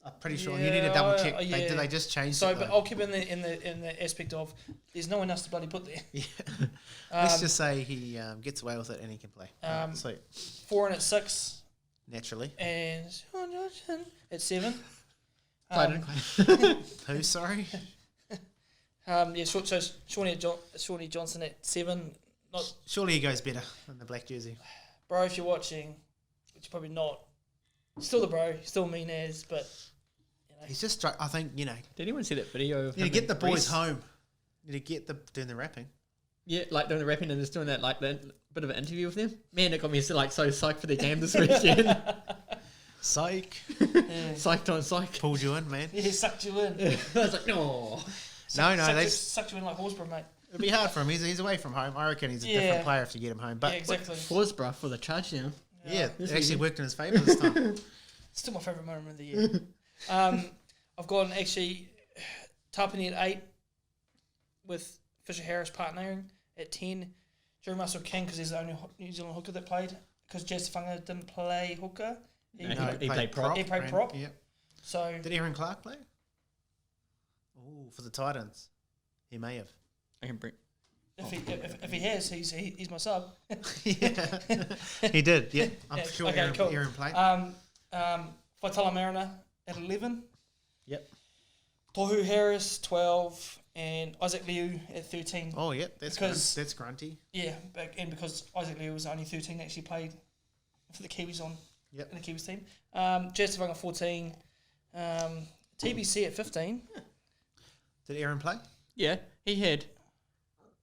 I'm pretty sure you need to double check. Yeah. Did they just change? So, but I'll keep in the aspect of there's no one else to bloody put there. Yeah. Let's just say he gets away with it and he can play. Sweet. 4 and at 6. Naturally. And at 7. Who? Sorry. So Shawnee Johnson at 7. Surely he goes better in the black jersey. Bro, if you're watching, which you're probably not. Still the bro, still mean as, but he's just. I think Did anyone see that video? You need to get the boys home. You need to get doing the rapping. Yeah, like doing the rapping and just doing that bit of an interview with them. Man, it got me so psyched for their game this weekend. Psych. Psyched on psych. Pulled you in, man. Yeah, sucked you in. I was like, no. They sucked you in like Horsburgh, mate. It'd be hard for him. He's away from home. I reckon he's a different player if you get him home. But exactly. Horsburgh for the touchdown. Yeah, it actually worked in his favour this time. Still my favourite moment of the year. I've gone actually Tapani at 8 with Fisher Harris partnering at 10, Jerry Russell King, because he's the only New Zealand hooker that played. Because Jazz Whanga didn't play hooker. No, he played prop. He played prop. Yeah. So Did Aaron Clark play? Oh, for the Titans. He may have. I can bring. if he has, he's my sub. Yeah. He did, yeah. I'm Yeah, sure okay, Aaron, cool. Aaron played. Faitala Mariner at 11. Yep. Tohu Harris 12, and Isaac Liu at 13. Oh, yeah, that's because- that's grunty. Yeah, and because Isaac Liu was only 13 that actually played for the Kiwis in the Kiwis team. Jazz Whanga 14. TBC at 15. Did Aaron play? Yeah, he had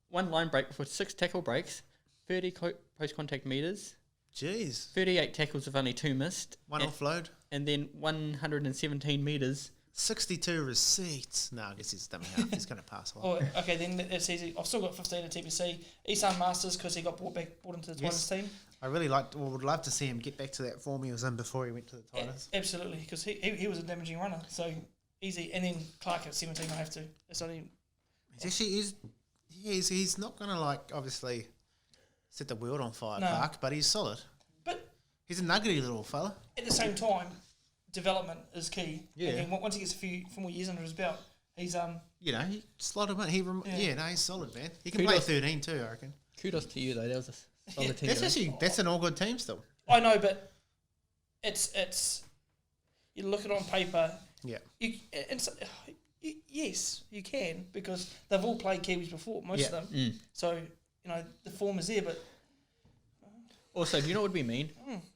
one line break for 6 tackle breaks, 30 post-contact meters, Jeez. 38 tackles with only 2 missed, One offload. and then 117 meters. 62 receipts. No, I guess he's dummy half. He's going to pass on. Oh, okay, then that's easy. I've still got 15 at TBC. Isan Masters, because he got brought into the Titans team. I really would love to see him get back to that form he was in before he went to the Titans. Absolutely, because he was a damaging runner, so easy. And then Clark at 17, I have to. It's only... He's not going to, obviously set the world on fire, No. Clark, but he's solid. But He's a nuggety little fella. at the same time, development is key. Yeah. And then once he gets a few more years under his belt, he's He slot him in. He's solid, man. He can Kudos. play 13 too, I reckon. Kudos to you, though. That was a solid team. That's an all good team still. I know, but it's you look at it on paper. Yeah. Yes, you can, because they've all played Kiwis before, most of them. Mm. So the form is there, but Also, do you know what would be mean?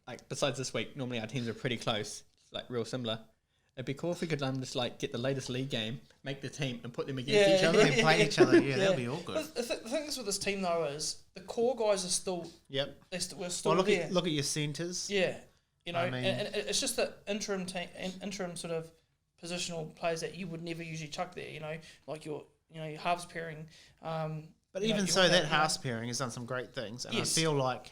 Like, besides this week, normally our teams are pretty close, real similar. It'd be cool if we could just get the latest league game, make the team, and put them against each other. And play each other. Yeah, that'd be all good. But the thing is with this team though is the core guys are still Yep. we're still Well, there. look at your centres. Yeah, I mean- and it's just the interim sort of positional players that you would never usually chuck there. Like your halves pairing. But you know, even you so, want that house pairing has done some great things, and Yes. I feel like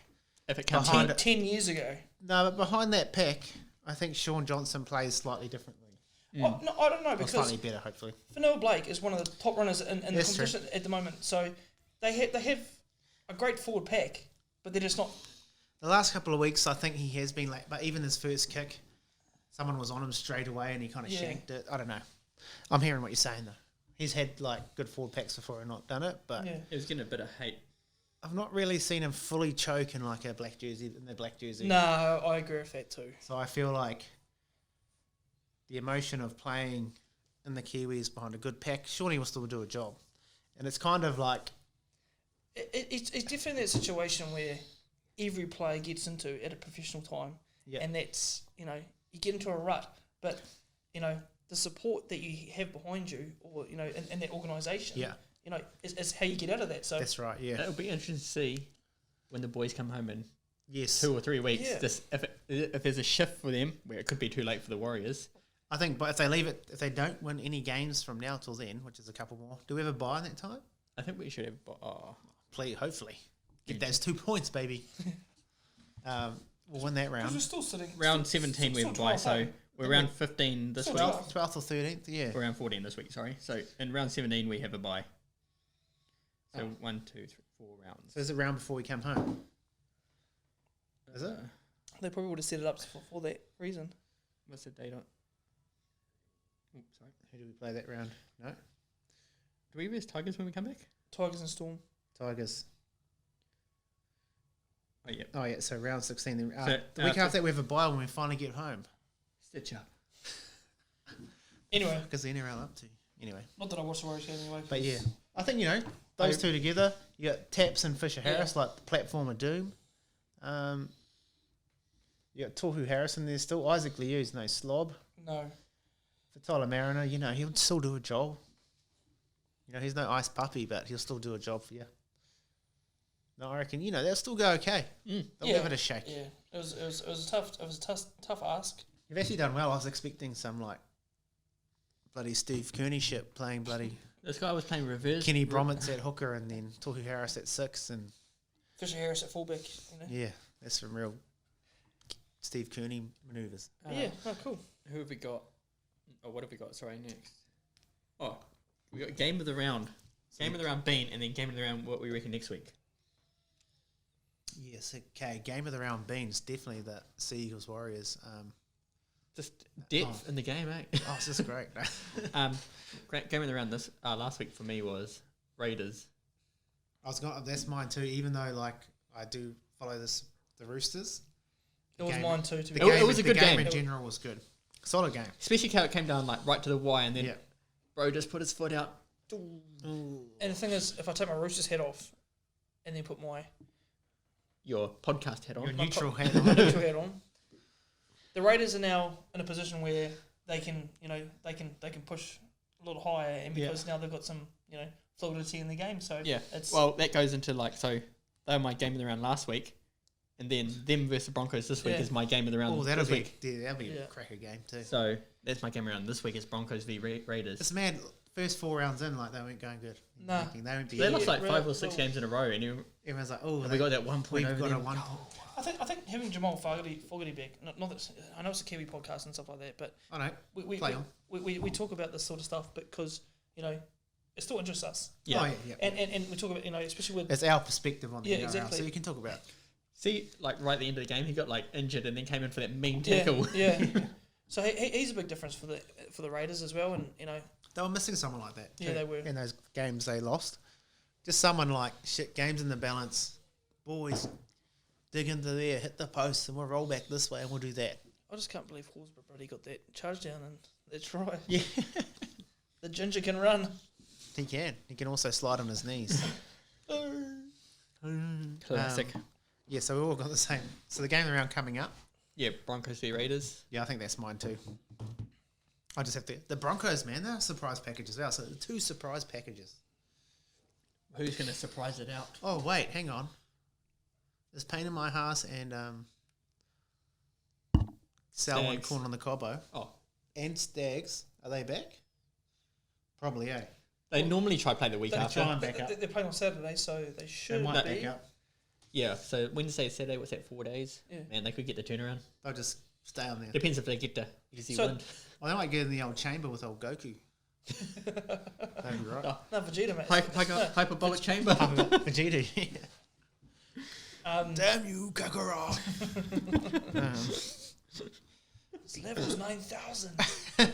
If it comes Behind in, it. 10 years ago. no, but behind that pack, I think Sean Johnson plays slightly differently, Oh, no, I don't know, or because slightly better, hopefully. Vanilla Blake is one of the top runners in the That's true. competition at the moment. So they have a great forward pack, but they're just not. The last couple of weeks, I think he has been late, but even his first kick, someone was on him straight away, and he kind of Yeah. shanked it. I don't know. I'm hearing what you're saying though. He's had good forward packs before and not done it, but Yeah. it was getting a bit of hate. I've not really seen him fully choke in a black jersey in the black jersey. No, I agree with that too. So I feel like the emotion of playing in the Kiwis behind a good pack, surely will still do a job. And it's kind of like, It's definitely that situation where every player gets into at a professional time, yeah, and that's you get into a rut, but the support that you have behind you, or in that organisation, yeah, is how you get out of that. So that's right, yeah. It'll be interesting to see when the boys come home in Yes. 2 or 3 weeks. Yeah. If there's a shift for them where it could be too late for the Warriors. I think, but if they don't win any games from now till then, which is a couple more, do we have a bye in that time? I think we should have. Please, hopefully. Get those 2 points, baby. We'll win that because we're round. still sitting Round 17 we have a bye, so we're round 15 this Still week. 12th or 13th, yeah. We're round 14 this week, sorry. So in round 17 we have a bye. So 1, 2, 3, 4 rounds. So is it round before we come home? Is it? They probably would have set it up for that reason. What's the date on? Oops, sorry. Who do we play that round? No? Do we verse Tigers when we come back? Tigers and Storm. Tigers. Oh, yeah. Oh, yeah, so round 16. Then, So, the week after that, we have a bye when we finally get home. Stitch up. Anyway, Because the NRL up to. Anyway. not that I watch the Warriors game anyway. But yeah, I think, those two together, you got Taps and Fisher Harris, like the platform of doom. You got Tohu Harrison there still. Isaac Liu's no slob. No. For Tyler Mariner, he'll still do a job. He's no ice puppy, but he'll still do a job for you. No, I reckon, they'll still go okay. They'll give it a shake. Yeah, it was a tough ask. You've actually done well. I was expecting some, bloody Steve Kearney shit playing bloody This guy was playing reverse. Kenny Bromwich at hooker and then Tohu Harris at 6 and Fisher Harris at fullback. yeah, that's some real Steve Kearney manoeuvres. Yeah. Oh, cool. Who have we got? Oh, what have we got? Sorry, next. Oh, we got game of the round. Game of the round Bean, and then game of the round what we reckon next week. Yes, okay. Game of the round beans, definitely the Sea Eagles Warriors. Just depth in the game, eh? Oh, it's just great. Great game of the round this last week for me was Raiders. That's mine too. Even though like I do follow the Roosters. It was mine too. To be It was a good game. In general was good. Solid game. Especially how it came down like right to the wire, and then Yeah. bro just put his foot out. And the thing is, if I take my Roosters head off, and then put Your podcast hat on. Your neutral hat my on. neutral hat on, the Raiders are now in a position where they can, they can push a little higher, and because now they've got some, fluidity in the game. So Yeah. it's Well, that goes into they were my game of the round last week, and then them versus the Broncos this week Yeah. is my game of the round Oh, this week. that'll be Yeah. a cracker game too. So that's my game around this week is Broncos v Raiders. It's mad. First 4 rounds in, like they weren't going good. Nah. They won't be. They lost like Yeah, 5 or well- 6 games in a row, and Everyone's like, oh, we got that 1 point we've over got them. a 1 I think having Jamal Fogarty back. Not that I know it's a Kiwi podcast and stuff like that, but I know. we Play on. we talk about this sort of stuff because it still interests us. Yeah. Oh, yeah. And we talk about especially with It's our perspective on the Yeah, NRL, exactly. so you can talk about. See, like right at the end of the game, he got like injured and then came in for that mean yeah, tackle. yeah. So he's a big difference for the Raiders as well, and They were missing someone like that. Yeah, too, they were. in those games they lost. Just someone like games in the balance. Boys, dig into there, hit the post, and we'll roll back this way, and we'll do that. I just can't believe Horsburgh Brady got that charge down and that try. Yeah. The ginger can run. He can. He can also slide on his knees. Classic. Yeah, so we all got the same. So the game around coming up. Yeah, Broncos v Raiders. Yeah, I think that's mine too. I just have to. The Broncos, man, they're a surprise package as well. So 2 surprise packages. Who's going to surprise it out? Oh wait, hang on. There's Pain in My House and Selwyn Stags. Corn on the Cobbo Oh, and Stags. Are they back? Probably, eh? they normally try play the week after. try and back up. They're playing on Saturday, so they should They might be. back up. Yeah, so Wednesday, Saturday, what's that, 4 days? Yeah. Man, they could get the turnaround. They'll just stay on there. Depends if they get to easy So- win. Well, they might get in the old chamber with old Goku. That'd be right. No, Vegeta, mate. Hyperbolic chamber. Vegeta. Yeah. Damn you, Kakarot. It's levels 9,000. Man,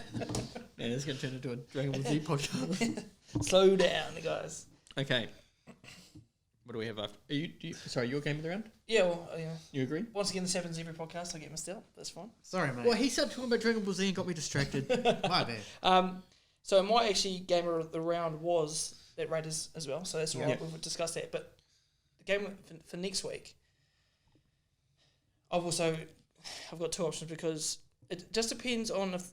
it's going to turn into a Dragon Ball Z podcast. Slow down, guys. Okay. What do we have after? Sorry, your game of the round? Yeah, well, You agree? once again, this happens every podcast. I get missed out. That's fine. Sorry, mate. Well, he started talking about Dragon Ball Z and got me distracted. My bad. So my actually game of the round was that Raiders as well. So that's all Yeah. right. We've discussed that. But the game for next week, I've got 2 options because it just depends on if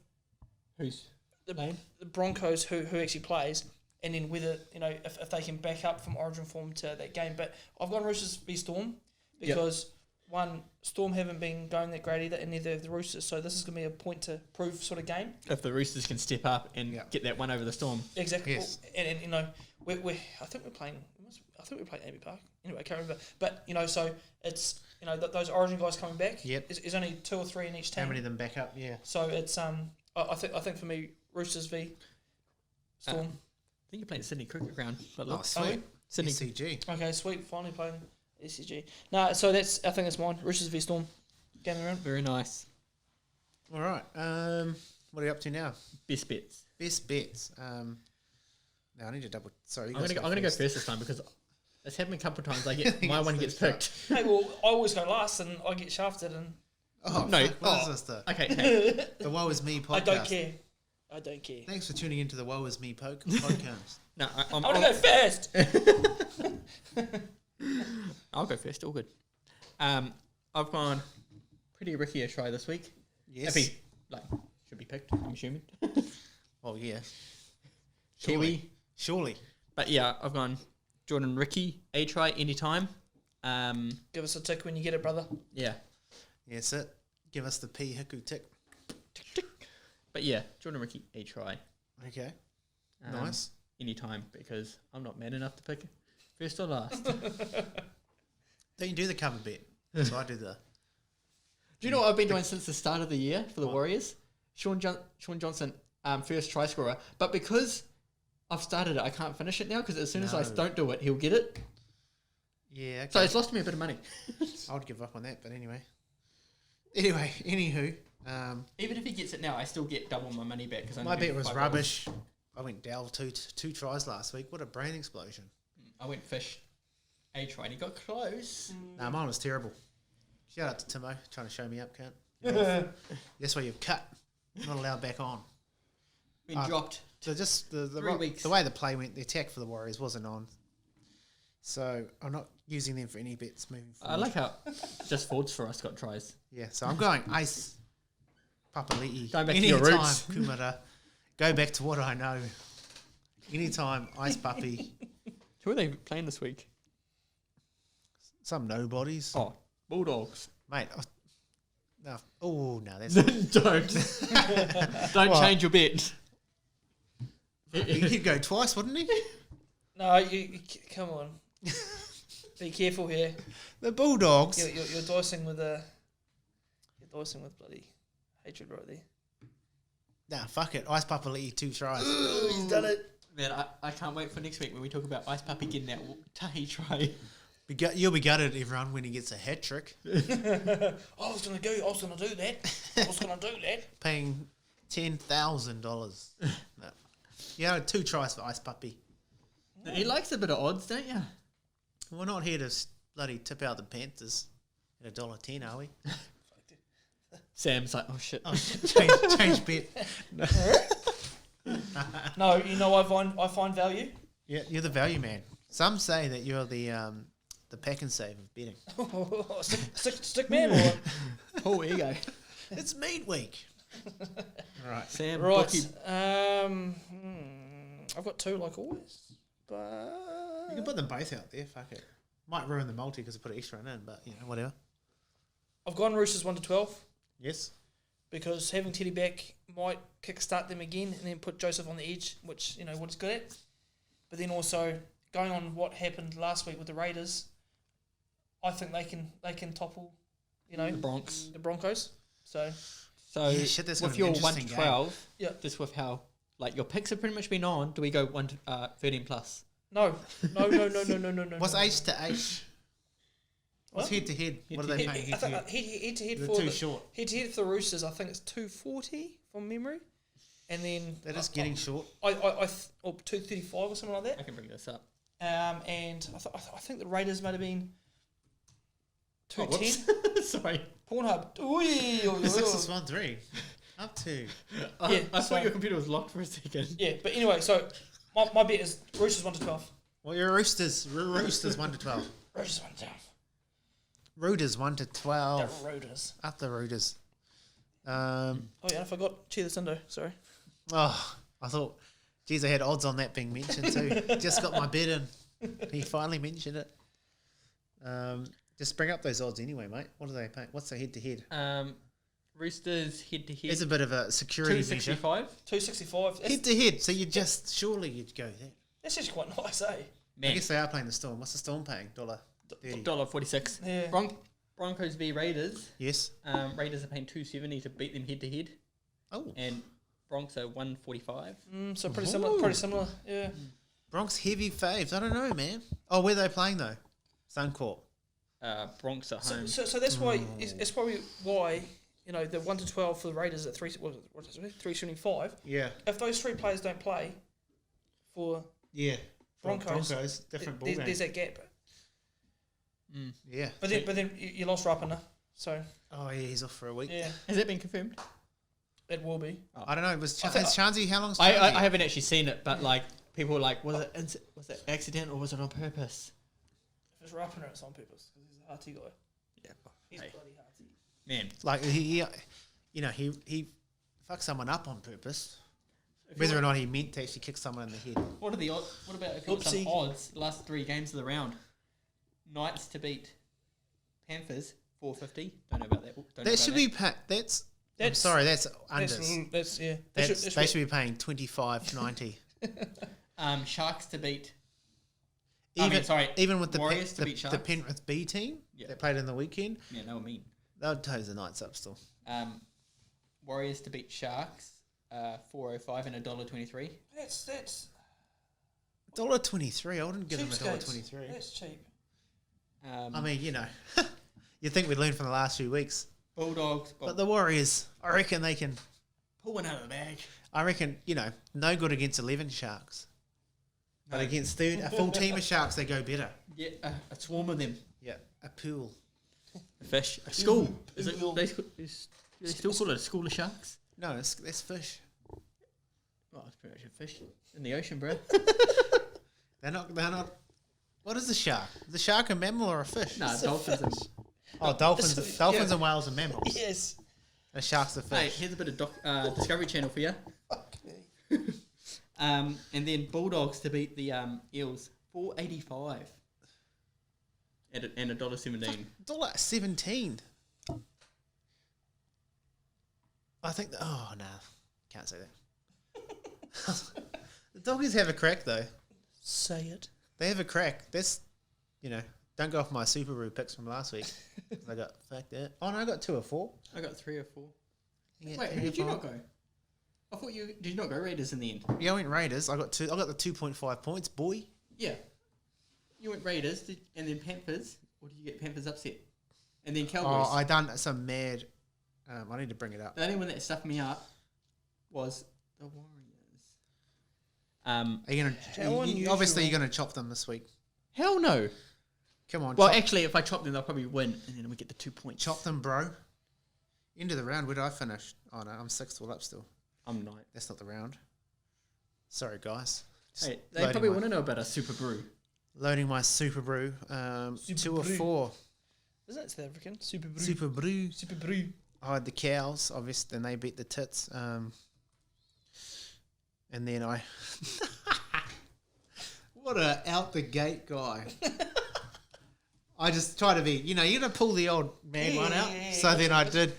Who's the playing? Broncos who actually plays, and then whether if they can back up from Origin form to that game. But I've gone Roosters v Storm because one, Storm haven't been going that great either, and neither have the Roosters. So this is going to be a point to prove sort of game. If the Roosters can step up and get that one over the Storm. Exactly. Yes. And we I think we're playing. I think we're playing Abbey Park. Anyway, I can't remember. But so it's those Origin guys coming back. Yep. Is only 2 or 3 in each team. How many of them back up? Yeah. So it's I think for me Roosters v Storm. I think you're playing Sydney Cricket Ground. But Oh, look, sweet. Sydney. ECG. Okay, sweet. Finally playing ECG. No, so I think that's mine. Roosters v Storm. Game around. Very nice. All right. What are you up to now? Best bets. Best bets. Now I need to double. Sorry, you I'm guys gonna go first this time because it's happened a couple of times. I get my one gets picked. Hey, well, I always go last and I get shafted and Oh No. fuck, what is this? Okay, hey, The Woe Is Me podcast. I don't care. I don't care. Thanks for tuning into the Woe Is Me podcast. no, I want to go first. I'll go first. All good. I've gone pretty Ricky a try this week. Yes. If he should be picked, I'm assuming. Oh yeah. Kiwi. Surely. But yeah, I've gone Jordan Ricky a try anytime. Give us a tick when you get it, brother. Yeah. Yes, it. Give us the P Hiku tick. Tick, tick. But yeah, Jordan Ricky a try. Okay. Nice. Anytime because I'm not man enough to pick first or last. Don't you do the cover bet? So I do the. Do you know what I've been doing since the start of the year for the Warriors? Sean Johnson, first try scorer. But because I've started it, I can't finish it now because as soon as I No. don't do it, he'll get it. Yeah, okay. So it's lost me a bit of money. I would give up on that, but anyway. Anywho, Even if he gets it now, I still get double my money back because my bet was rubbish. I went Dell two tries last week. What a brain explosion. I went fish a try and he got close. Nah, mine was terrible. Shout out to Timo, trying to show me up, cunt. That's why you've cut. Not allowed back on. Been dropped. So just 3 weeks. The way the play went, the attack for the Warriors wasn't on. So I'm not using them for any bets moving forward. I like how just Fords for us got tries. Yeah, so I'm going Ice Papali'i. Going back to your roots. Kumara. Go back to what I know. Anytime, Ice Puppy. Who are they playing this week? Some nobodies. Oh, Bulldogs. Mate. No. Oh, no. That's Don't change your bet. He'd go twice, wouldn't he? No, you come on. Be careful here. The Bulldogs. You're dicing with bloody hatred right there. Nah, fuck it. Ice Papali'i 2 tries. He's done it. Man, I can't wait for next week when we talk about Ice Puppy getting that tahi try. You'll be gutted, everyone, when he gets a hat trick. I was gonna do that. Paying $10,000. No. Yeah, 2 tries for Ice Puppy. He likes a bit of odds, don't you? We're not here to bloody tip out the Panthers at $1.10, are we? Sam's like, oh shit. Oh, change bet. No, you know I find value. Yeah, you're the value man. Some say that you're the pack and save of betting. Stick man or Oh, ego. It's meat week. Right. Sam, right. Bookie. I've got 2 like always, but You can put them both out there. Fuck it. Might ruin the multi because I put an extra one in, but whatever. I've gone Roosters 1-12 Yes. because having Teddy back might kickstart them again and then put Joseph on the edge, which what he's good at. But then also going on what happened last week with the Raiders, I think they can topple, The Bronx. the Broncos. So Yeah, shit, that's gonna with be an your 1 interesting to 12, Yeah. just with how your picks have pretty much been on, do we go 1 to 13 plus? no. What's H to H? What's What? head to head? What are they Head, paying I head to think head? head to head They're for too short. Head to head for the Roosters, I think it's 240 from memory, and then That is getting short. or 235 or something like that. I can bring this up. And I think the Raiders might have been Oh, 210. whoops. Sorry. Pornhub. The 6-1-3. Up to. I so- thought your computer was locked for a second. Yeah, but anyway, so my bet is Roosters 1-12. Well, you're Roosters. Roosters 1 to 12. Roosters 1-12. Roosters 1 to 12. The Roosters. Up the Roosters. Oh yeah, I forgot Cheer the Cindo. Sorry. Oh, I thought, geez, I had odds on that being mentioned too. Just got my bet in. He finally mentioned it. Just bring up those odds anyway, mate. What do they pay? What's the head to head? Roosters head to head. It's a bit of a security measure. 265. 265. Head to head. So you surely you'd go there. That's just quite nice, eh? I Man, guess they are playing the Storm. What's the Storm paying? $1.30. $1.46. Yeah. Broncos v Raiders. Yes. Raiders are paying $2.70 to beat them head to head, Oh, and Bronx are $1.45. So pretty similar. Pretty similar. Yeah. Bronx heavy faves. I don't know, man. Oh, where are they playing though? Suncorp. Bronx are home. So that's why it's probably why the 1 to 12 for the Raiders at 375. Yeah. If those 3 players don't play for Yeah. Broncos, different ball there's that gap. Yeah. But then you lost Rapana, so Oh yeah, he's off for a week. yeah, Has that been confirmed? it will be. I don't know. Was I think- Chansey? How long's I Chansey? haven't actually seen it, but people were like, was it accident or was it on purpose? If it's Rapana, it's on purpose because he's a hearty guy. Yeah, He's hey, bloody hearty. man. Like he fucked someone up on purpose. Whether or not he meant to actually kick someone in the head. What are the odds? What about if you got some Oopsie. odds? The last 3 games of the round. Knights to beat Panthers 450. Don't know about that. Don't know That about should be that's. I'm That's- sorry, that's unders. That's yeah. They should be paying $25.90. Sharks to beat. Even with the Warriors to beat the Sharks. Penrith B team Yeah. that played in the weekend, Yeah, they were mean. they would toes the Knights up still. Warriors to beat Sharks. 405 and $1.23. That's $1.23. I wouldn't give them cheapskates. $1.23. That's cheap. I mean, you know, you think we'd learn from the last few weeks. Bulldogs. But the Warriors, I reckon they can... Pull one out of the bag. I reckon, you know, no good against 11 Sharks. But against a full team of Sharks, they go better. Yeah, a swarm of them. Yeah, a pool. A fish. A school. Is it? They still call it a school of sharks? No, that's fish. Oh, it's pretty much a fish in the ocean, bro. They're not... What is a shark? Is a shark a mammal or a fish? No, dolphins. Dolphins and whales are mammals. Yes. A shark's a fish. Hey, here's a bit of Discovery Channel for you. And then Bulldogs to beat the Eels, $4.85 and $1.17. $1.17. I think. Oh no, can't say that. The Doggies have a crack though. Say it. They have a crack. That's, you know, don't go off my Subaru picks from last week. I got fuck that. Oh no, I got 2 or 4. I got 3 or 4. Yeah, Wait, did you not go? I thought did you not go Raiders in the end? Yeah, I went Raiders. I got the 2.5 points, boy. Yeah. You went Raiders and then Panthers, or did you get Panthers upset? And then Cowboys. Oh, I done some mad. I need to bring it up. The only one that stuffed me up was the Warriors. Are you gonna? Obviously, you're gonna chop them this week. Hell no. Come on. Well, actually, if I chop them, they'll probably win, and then we get the 2 points. Chop them, bro. End of the round. Where did I finish? Oh no, I'm 6th all up still. I'm 9th. That's not the round. Sorry, guys. Hey, they probably want to know about a Super Brew. Loading my Super Brew. Super 2 or Brew. 4. Isn't that South African? Super Brew. Super Brew. Super Brew. I had the cows, obviously, and they beat the tits. And then I... What a out the gate guy. I just try to be, you know, you're going to pull the old man one out. So then I did.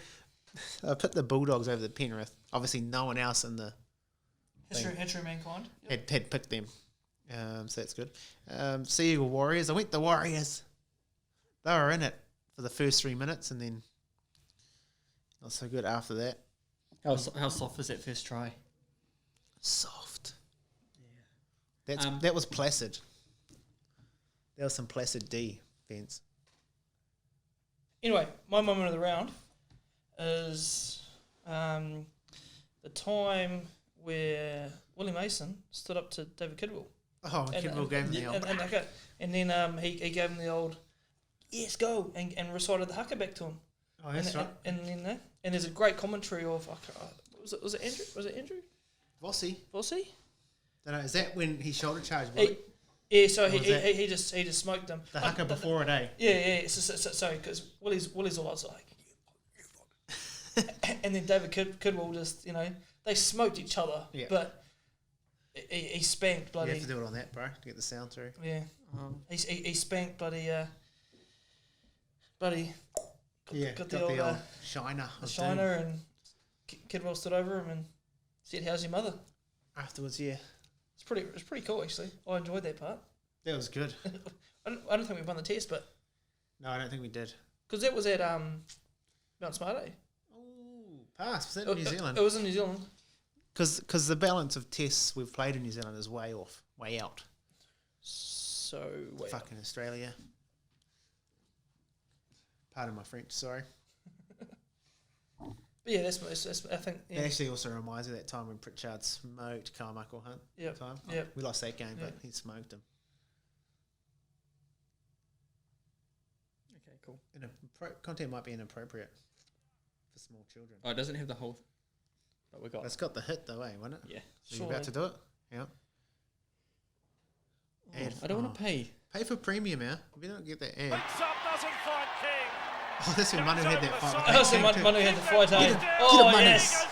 I put the Bulldogs over the Penrith. Obviously, no one else in the History mankind. Yep. had picked them. So that's good. Sea Eagle Warriors. I went the Warriors. They were in it for the first 3 minutes and then not so good after that. How soft was that first try? Soft. Yeah. That was placid. That was some placid defense. Anyway, my moment of the round is the time where Willie Mason stood up to David Kidwell. Oh, Kidwell gave him the old... And then he gave him the old, yes, go, and recited the haka back to him. Oh, that's right. And there's a great commentary of, was it Andrew? Was it Andrew? Vossi. Vossi? Is that when he shoulder charged Willie? Yeah, so he just smoked him. The haka before it, eh? Yeah. So because Willie's always like, and then David Kidwell just, you know, they smoked each other, but he spanked bloody. You have to do it on that, bro, to get the sound through. Yeah, he spanked bloody. Got the old shiner. The shiner, and Kidwell stood over him and said, "How's your mother?" Afterwards, yeah. It's pretty cool actually. I enjoyed that part. That was good. I don't think we won the test, but no, I don't think we did. Because that was at Mount Smart, eh? Oh, pass. Was that in New Zealand? It was in New Zealand. Because the balance of tests we've played in New Zealand is way off, way out. So fucking Australia. Pardon my French, sorry. But yeah, that's I think. Yeah. It actually also reminds me of that time when Pritchard smoked Carmichael Hunt. Yep. Time. Yep. We lost that game, but he smoked him. Okay, cool. Content might be inappropriate for small children. Oh, it doesn't have the whole. But we got. It's got the hit though, eh? Wasn't it? Yeah. So you about to do it? Yeah. Oh, I don't want to pay. Pay for premium, yeah. If you don't get that ad. Doesn't find King. Oh, that's when Manu had that fight. That was when Manu had the fight. Get him, Manu. Yes.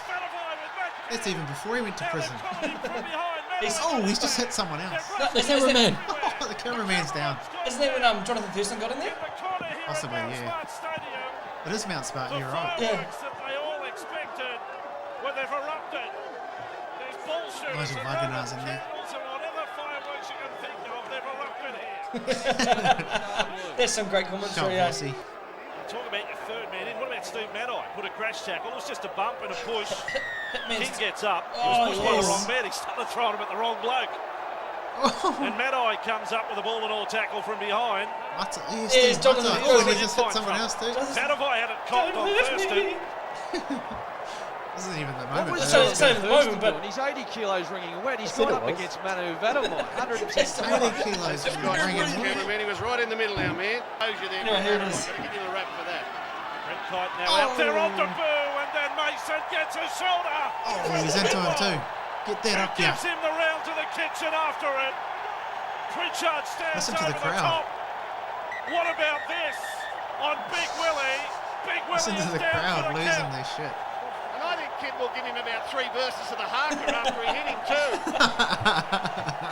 That's even before he went to prison. He's just hit someone else. The cameraman. The cameraman's down. Isn't that when Jonathan Thurston got in there? Possibly, yeah. It is Mount Spartan, you're right. Yeah. They all expected when they've erupted. There's bullshit. Those Wagners in there. Whatever fireworks you can think of, they've erupted here. There's some great commentary. Talk about your third man in. What about Steve Maddai? Put a crash tackle. It was just a bump and a push. King gets up. He was pushed by the wrong man. He started throwing him at the wrong bloke. And Maddai comes up with the ball and all tackle from behind. He's John in the Oh, he just hit someone else too. Maddai had it cocked on first. This isn't even the moment. It's at the moment, but he's 80 kilos ringing wet. He's gone up against Manu Vadamai, 100%. 80 kilos ringing wet. Cameraman, he was right in the middle now, man. Shows you there. Anyway, here it is. Gotta give him a rap for that. Brent Kite now out there on the boo, and then Mason gets a shoulder. Oh, he's into him too. Get that up, yeah. Gives him the round to the kitchen after it. Pritchard stands Listen to over the the crowd. top. What about this on Big Willie? Big Willie Listen to is the down crowd for the losing count. their shit. And I think Kid will give him about 3 verses of the haka after he hit him too.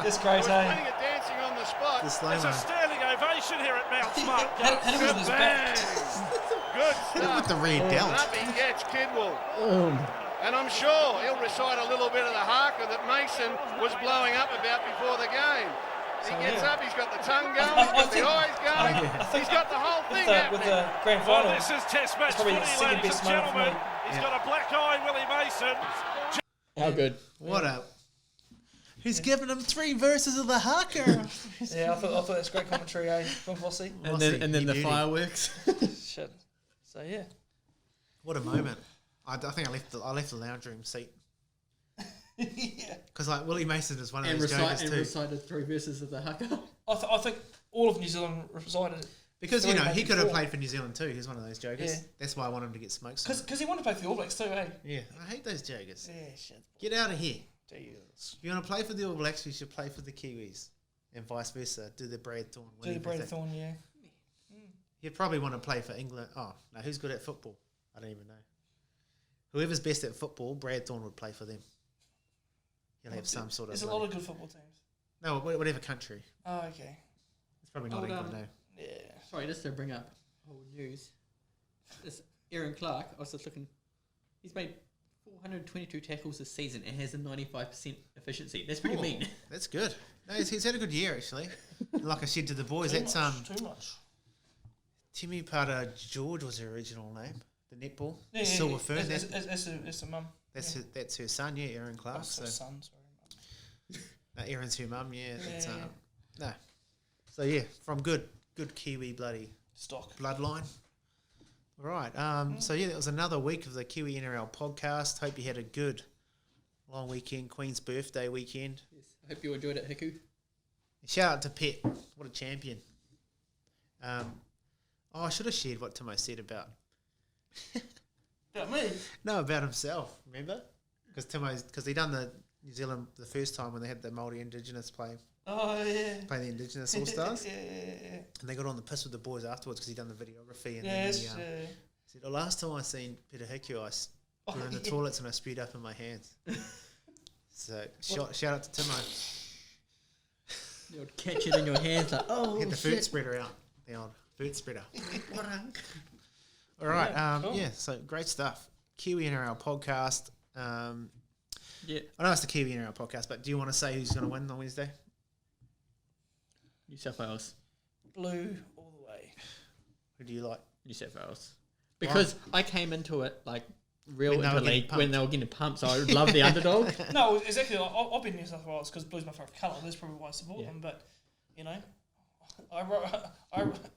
it's He great, was eh? plenty of dancing on the spot. The slow There's a mo. standing ovation here at Mount Smart. Hit him with his back. Good Hit him with stuff. the red And belt. up he gets, Kidwell. And I'm sure he'll recite a little bit of the haka that Mason was blowing up about before the game. He gets up, he's got the tongue going, he's got the eyes going, he's got the whole thing With happening. the grand Well, final. this is Test match probably footy, the second ladies best and moment for gentlemen. me. He's got a black eye, Willie Mason. How good. What up? He's giving him 3 verses of the haka. Yeah, I thought that's great commentary, eh, from Vossi. And then the beauty. fireworks. Shit. So yeah. What a moment. I think I left the lounge room seat. Yeah. Because like Willie Mason is one of and those jokers too. recited 3 verses of the haka. I think all of New Zealand recited it. Because, Three, he maybe could have 4. played for New Zealand too. He's one of those jokers. Yeah. That's why I want him to get smoked. Because he wanted to play for the All Blacks too, eh? Yeah, I hate those jokers. Yeah, shit. Get out of here. Jesus. If you want to play for the All Blacks, you should play for the Kiwis. And vice versa. Do the Brad Thorne. Do the Brad Thorne, yeah. You'd probably want to play for England. Oh, no, who's good at football? I don't even know. Whoever's best at football, Brad Thorne would play for them. He'll have some sort of... There's a lot of good football teams. No, whatever country. Oh, okay. It's probably not England, no. Yeah. Sorry, just to bring up old news. This Aaron Clark, I was just looking, he's made 422 tackles this season and has a 95% efficiency. That's pretty mean. That's good. No, he's had a good year, actually. Like I said to the boys, Too that's... much. Timmy Pata George was her original name. The netball. Yeah, Silver Fern. It's a mum. That's her son, yeah, Aaron Clark. That's her son, sorry. No, Aaron's her mum, yeah. That's, Yeah. no. So yeah, from good Kiwi bloody Stock. bloodline. All right. So yeah, that was another week of the Kiwi NRL podcast. Hope you had a good long weekend, Queen's birthday weekend. Yes, I hope you enjoyed it, Hiku. Shout out to Pet. What a champion. I should have shared what Timo said about. About me? No, about himself. Remember? Because he done the New Zealand the first time when they had the Māori-Indigenous play Oh, yeah. the Indigenous All Stars, yeah. and they got on the piss with the boys afterwards because he done the videography and Yes, then he said, "The last time I seen Peter Hiku, we were in the toilets and I spewed up in my hands." So shout out to Timo. You'll catch it in your hands like, oh, Get the shit. food spreader out. The old food spreader. All right. Cool. Yeah. So great stuff. Kiwi NRL podcast. Yeah, I know it's the Kiwi NRL podcast, but do you want to say who's going to win on Wednesday? New South Wales. Blue all the way. Who do you like? New South Wales. Because I came into it like real When they were into getting league pumped. when they were getting pumped, so I would love the underdog. No, exactly. I've been New South Wales because blue's my favourite colour. That's probably why I support them. But, you know, I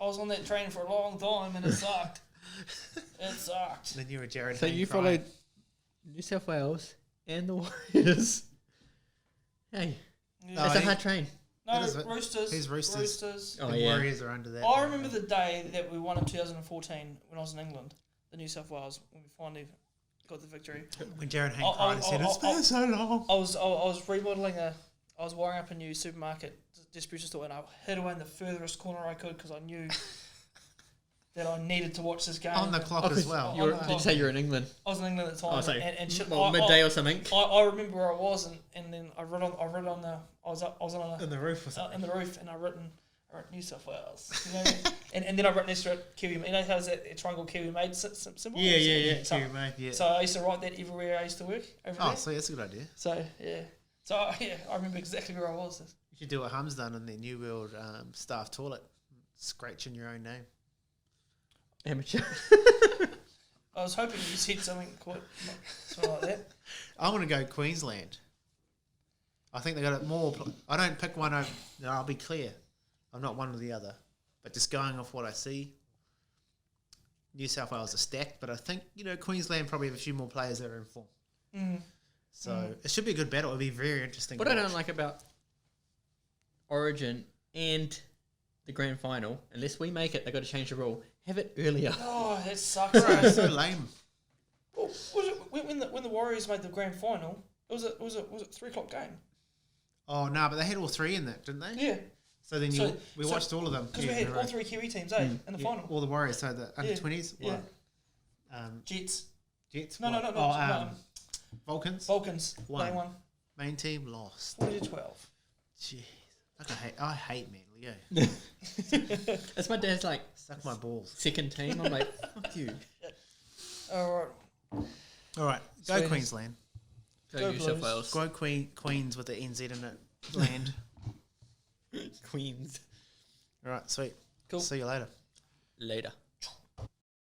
was on that train for a long time and it sucked. It sucked. Then you were Jared. So Hayne you Fry. followed New South Wales and the Warriors. Hey, No, that's a he- hard train. No, That is it. Roosters. Who's Roosters? Oh, The yeah. Warriors are under that. I remember the day that we won in 2014 when I was in England, the New South Wales, when we finally got the victory. When Jared Hayne Oh, cried and said, "It's been so long." I was remodeling I was wiring up a new supermarket distribution store, and I hid away in the furthest corner I could because I knew that I needed to watch this game. On the clock as well. On You were, the did you clock. say you were in England? I was in England at the time, Oh, sorry. and shit. Well, midday or something. I remember where I was, and then I read on the. I was on On the roof or in something. the roof, and I wrote New South Wales, you know, and then I wrote next to it Kiwi. You know how's that triangle Kiwi made symbol? Yeah. So, Kiwi, mate. Yeah. so I used to write that everywhere I used to work over Oh, there. so that's a good idea. So yeah, I remember exactly where I was. You should do what Hum's done in their New World staff toilet, scratching your own name. Amateur. I was hoping you said something like that. I want to go Queensland. I think they got it more. I don't pick one over. No, I'll be clear. I'm not one or the other. But just going off what I see, New South Wales are stacked. But I think, Queensland probably have a few more players that are in form. So it should be a good battle. It'll be very interesting. What I don't like about Origin and the grand final, unless we make it, they've got to change the rule. Have it earlier. Oh, that sucks. It's so lame. Well, was it when the Warriors made the grand final? Was it 3:00 game? Oh no, but they had all three in that, didn't they? Yeah. So then we watched all of them because we had all three Kiwi teams, in the final. All the Warriors, so the under 20s. Yeah. Jets. No. Vulcans. They won. Main team lost. 40-12. Jeez, I hate Manly. Yeah. That's my dad's Suck my balls. second team. I'm like, fuck you. All right, go Sweet. Queensland. Go New South Wales. Go Queens with the NZ in it. Land. Queens. All right, sweet. Cool. See you later. Later.